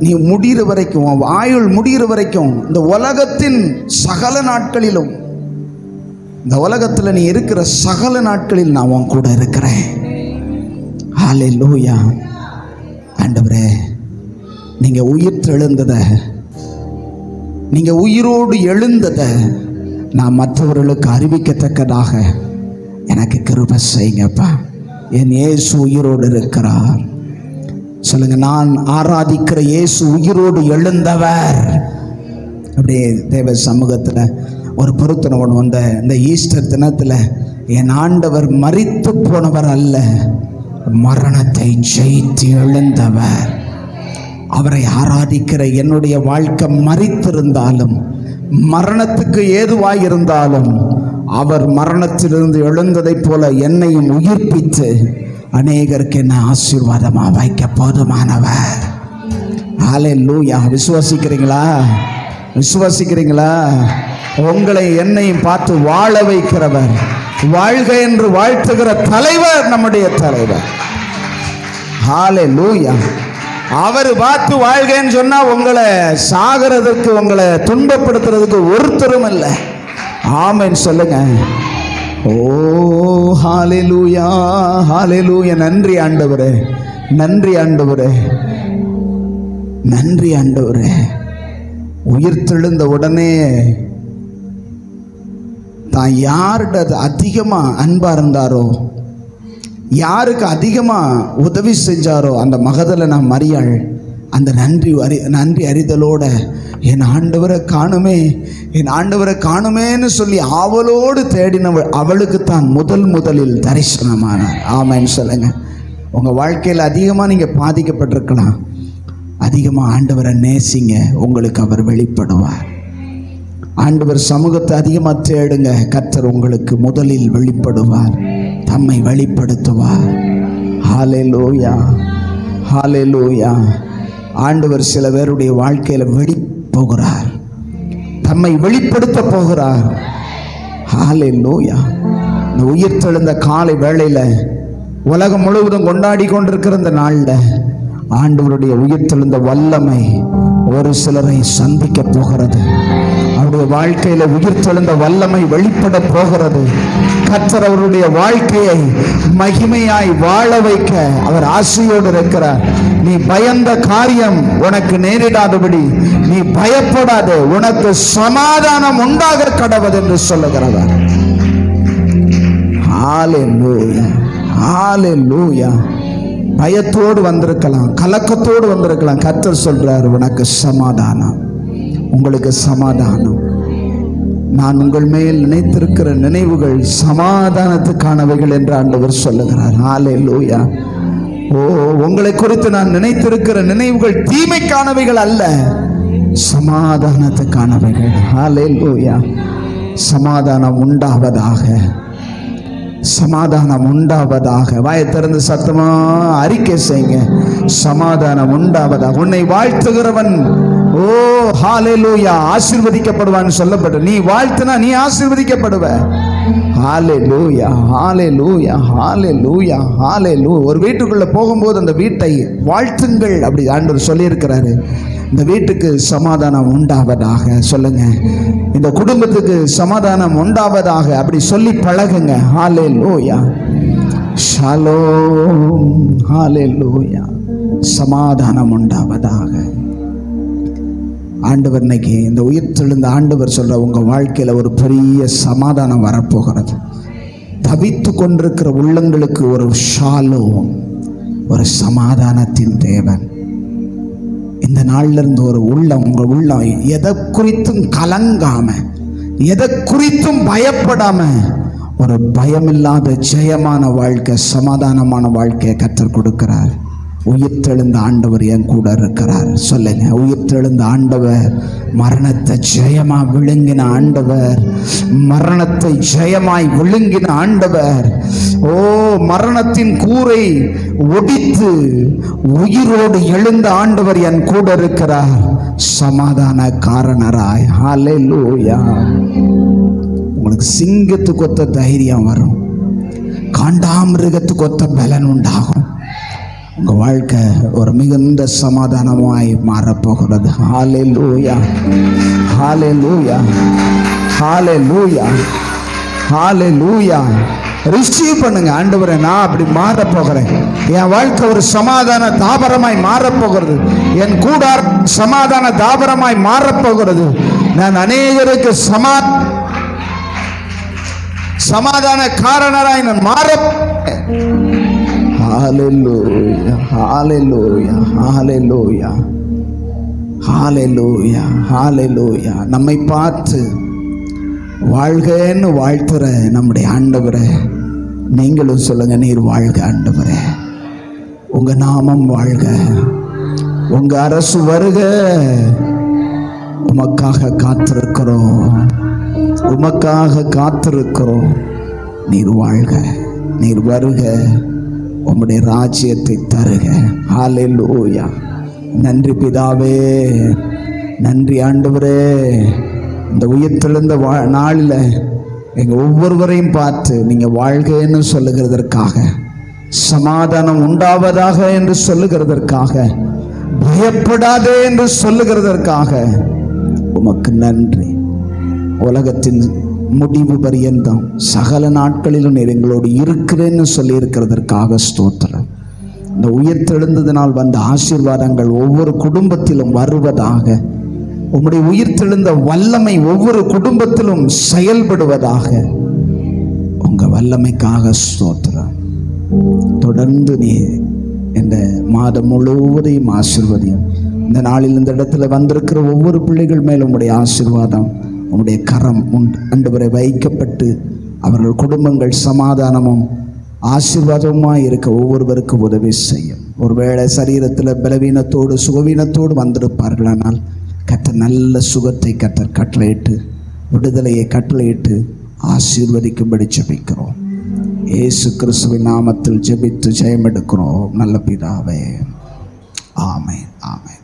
நீ முடிகிற வரைக்கும், உன் ஆயுள் முடிகிற வரைக்கும், இந்த உலகத்தின் சகல நாட்களிலும், இந்த உலகத்தில் நீ இருக்கிற சகல நாட்களில் நான் உன் கூட இருக்கிறேன். ஹல்லேலூயா. ஆண்டவரே, நீங்கள் உயிர்த்தெழுந்ததை, நீங்கள் உயிரோடு எழுந்ததை நான் மற்றவர்களுக்கு அறிவிக்கத்தக்கதாக எனக்கு கிருபை செய்யுங்கப்பா. என் இயேசு உயிரோடு இருக்கிறார். சொல்லுங்க, நான் ஆராதிக்கிற இயேசு உயிரோடு எழுந்தவர். அப்படியே தேவ சமூகத்தில் ஒரு பொருத்தனை ஒன்று வந்த இந்த ஈஸ்டர் தினத்தில், என் ஆண்டவர் மரித்து போனவர் அல்ல, மரணத்தை ஜெயித்து எழுந்தவர். அவரை ஆராதிக்கிற என்னுடைய வாழ்க்கை மரித்திருந்தாலும், மரணத்துக்கு ஏதுவாய் இருந்தாலும், அவர் மரணத்திலிருந்து எழுந்ததைப் போல என்னையும் உயிர்ப்பித்து அநேகருக்கு என்ன ஆசீர்வாதமாக வைக்க போதுமானவர். ஹல்லேலூயா. விசுவாசிக்கிறீங்களா? விசுவாசிக்கிறீங்களா? உங்களை என்னையும் பார்த்து வாழ வைக்கிறவர், வாழ்க என்று வாழ்த்துகிற தலைவர் நம்முடைய தலைவர். ஹல்லேலூயா. அவர் பார்த்து வாழ்கன்னு சொன்னா உங்களை சாகிறதுக்கு, உங்களை துன்பப்படுத்துறதுக்கு ஒருத்தரும் இல்லை. ஆமென் சொல்லுங்க. ஓ ஹல்லேலூயா, ஹல்லேலூயா. நன்றி ஆண்டவரே, நன்றி ஆண்டவரே, நன்றி ஆண்டவரே. உயிர்த்தெழுந்த உடனே தான் யார்கிட்ட அதிகமாக அன்பாக இருந்தாரோ, யாருக்கு அதிகமாக உதவி செஞ்சாரோ அந்த மகதலேனா மரியாள் அந்த நன்றி அறிதலோட என் ஆண்டவரை காணுமே, என் ஆண்டவரை காணுமேன்னு சொல்லி ஆவலோடு தேடினவள், அவளுக்கு தான் முதலில் தரிசனமானார். ஆமென் சொல்லுங்க. உங்கள் வாழ்க்கையில் அதிகமாக நீங்கள் பாதிக்கப்பட்டிருக்கலாம், அதிகமாக ஆண்டவரை நேசிங்க, உங்களுக்கு அவர் வெளிப்படுவார். ஆண்டவர் சமூகத்தை அதிகமாக தேடுங்க, கர்த்தர் உங்களுக்கு முதலில் வெளிப்படுவார், தம்மை வெளிப்படுத்துவார். ஹல்லேலூயா, ஹல்லேலூயா. ஆண்டவர் சில பேருடைய வாழ்க்கையில் போகிறார், தம்மை வெளிப்படுத்த போகிறார். ஹல்லேலூயா. இந்த உயிர்த்தெழுந்த காலை வேளையில் உலகம் முழுவதும் கொண்டாடி கொண்டிருக்கிற இந்த நாளில் ஆண்டவருடைய உயிர்த்தெழுந்த வல்லமை ஒரு சிலரை சந்திக்க போகிறது. அவருடைய வாழ்க்கையில உயிர்த்தெழுந்த வல்லமை வெளிப்பட போகிறது. கர்த்தர் அவருடைய வாழ்க்கையை மகிமையாய் வாழ வைக்க அவர் ஆசையோடு இருக்கிறார். நீ பயந்த காரியம் உனக்கு நேரிடாதபடி நீ பயப்படாதே, உனக்கு சமாதானம் உண்டாக கடவது என்று சொல்லுகிறவர். ஹல்லேலூயா, ஹல்லேலூயா. பயத்தோடு வந்திருக்கலாம், கலக்கத்தோடு வந்திருக்கலாம். கர்த்தர் சொல்றார், உனக்கு சமாதானம், உங்களுக்கு சமாதானம். நான் உங்கள் மேல் நினைத்திருக்கிற நினைவுகள் சமாதானத்துக்கானவைகள் என்று ஆண்டவர் சொல்லுகிறார். ஹல்லேலூயா. ஓ, உங்களை குறித்து நான் நினைத்திருக்கிற நினைவுகள் தீமைக்கானவைகள் அல்ல, சமாதானத்துக்கானவைகள். ஹல்லேலூயா. சமாதானம் உண்டாவதாக, சமாதானம் உண்டாவதாக. வாயை திறந்து சத்தமா அறிக்கை செய்யுங்க, சமாதானம் உண்டாவதாக. உன்னை வாழ்த்துகிறவன் ஓ ஹல்லேலூயா ஆசீர்வதிக்கப்படுவான்னு சொல்லப்பட்ட, நீ வாழ்த்துனா நீ ஆசீர்வதிக்கப்படுவ. ஹல்லேலூயா, ஹல்லேலூயா, ஹல்லேலூயா, ஹல்லேலூயா. ஒரு வீட்டுக்குள்ள போகும்போது அந்த வீட்டை வாழ்த்துங்கள் அப்படி ஆண்டவர் சொல்லியிருக்கிறாரு. இந்த வீட்டுக்கு சமாதானம் உண்டாவதாக சொல்லுங்க, இந்த குடும்பத்துக்கு சமாதானம் உண்டாவதாக அப்படி சொல்லி பழகுங்க. ஹல்லேலூயா, ஷாலோம், ஹல்லேலூயா. சமாதானம் உண்டாவதாக. ஆண்டவர் இன்னைக்கு இந்த உயிர்த்தெழுந்த ஆண்டவர் சொல்ற, உங்க வாழ்க்கையில ஒரு பெரிய சமாதானம் வரப்போகிறது. தவித்து கொண்டிருக்கிற உள்ளங்களுக்கு ஒரு ஷாலோம், ஒரு சமாதானத்தின் தேவன் இந்த நாள்ல இருந்து ஒரு உள்ளம், உங்க உள்ளம் எதை குறித்தும் கலங்காம, எதை குறித்தும் பயப்படாம, ஒரு பயமில்லாத ஜெயமான வாழ்க்கை, சமாதானமான வாழ்க்கையை கர்த்தர் கொடுக்கிறார். உயிர்த்தெழுந்த ஆண்டவர் என் கூட இருக்கிறார் சொல்லுங்க. உயிர்த்தெழுந்த ஆண்டவர், மரணத்தை ஜெயமா விழுங்கின ஆண்டவர், மரணத்தை ஜெயமாய் விழுங்கின ஆண்டவர், ஓ மரணத்தின் கூரை ஒடித்து உயிரோடு எழுந்த ஆண்டவர் என் கூட இருக்கிறார், சமாதான காரணராய். ஹல்லேலூயா. உங்களுக்கு சிங்கத்துக்கு ஒத்த தைரியம் வரும், காண்டாமிருகத்துக்கு ஒத்த பலன் உண்டாகும். உங்க வாழ்க்கை ஒரு மிகுந்த சமாதானமாய் மாறப்போகிறது. ஹல்லேலூயா, ஹல்லேலூயா, ஹல்லேலூயா, ஹல்லேலூயா. ரிசீவ் பண்ணுங்க. ஆண்டவரே, நான் அப்படி மாறப்போகிறேன். என் வாழ்க்கை ஒரு சமாதான தாபரமாய் மாறப்போகிறது. என் கூடார சமாதான தாபரமாய் மாறப்போகிறது. நான் அநேகருக்கு சமாதான காரணராய் நான் மாற. ஹல்லேலூயா, ஹல்லேலூயா, ஹல்லேலூயா, ஹல்லேலூயா, ஹல்லேலூயா. நம்மை பார்த்து வாழ்கன்னு வாழ்த்துற நம்முடைய ஆண்டவரே, நீங்களும் சொல்லுங்க, நீர் வாழ்க ஆண்டவரே, உங்க நாமம் வாழ்க, உங்க அரசு வருக, உமக்காக காத்திருக்கிறோம், உமக்காக காத்திருக்கிறோம். நீர் வாழ்க, நீர் வருக, உம்முடைய ராஜ்யத்தை தருக. ஹல்லேலூயா. நன்றி பிதாவே, நன்றி ஆண்டவரே. இந்த உயிர்த்தெழுந்த நாளில் எங்கள் ஒவ்வொருவரையும் பார்த்து நீங்கள் வாழ்கைன்னு சொல்லுகிறதற்காக, சமாதானம் உண்டாவதாக என்று சொல்லுகிறதற்காக, பயப்படாதே என்று சொல்லுகிறதற்காக உமக்கு நன்றி. உலகத்தின் முடிவு பரியந்தம் சகல நாட்களிலும் நீர் எங்களோடு இருக்கிறேன்னு சொல்லி இருக்கிறதற்காக ஸ்தோத்திரம். இந்த உயிர்த்தெழுந்ததினால் வந்த ஆசீர்வாதங்கள் ஒவ்வொரு குடும்பத்திலும் வருவதாக, உம்முடைய உயிர்த்தெழுந்த வல்லமை ஒவ்வொரு குடும்பத்திலும் செயல்படுவதாக, உங்க வல்லமைக்காக ஸ்தோத்திரம். தொடர்ந்து நீ இந்த மாதம் முழுவதையும் ஆசீர்வதியும். இந்த நாளில் இந்த இடத்துல வந்திருக்கிற ஒவ்வொரு பிள்ளைகள் மேலும் உம்முடைய ஆசீர்வாதம், உம்முடைய கரம் ஆண்டவரை வைக்கப்பட்டு அவர்கள் குடும்பங்கள் சமாதானமும் ஆசீர்வாதமாக இருக்க ஒவ்வொருவருக்கும் உதவி செய்யும். ஒருவேளை சரீரத்தில் பலவீனத்தோடு சுகவீனத்தோடு வந்திருப்பார்களானால் கர்த்தர் நல்ல சுகத்தை கர்த்தர் கட்டளையிட்டு, விடுதலையை கட்டளையிட்டு ஆசீர்வதிக்கும்படி ஜெபிக்கிறோம். இயேசு கிறிஸ்துவின் நாமத்தில் ஜெபித்து ஜெயம் எடுக்கிறோம் நல்ல பிதாவே. ஆமென், ஆமென்.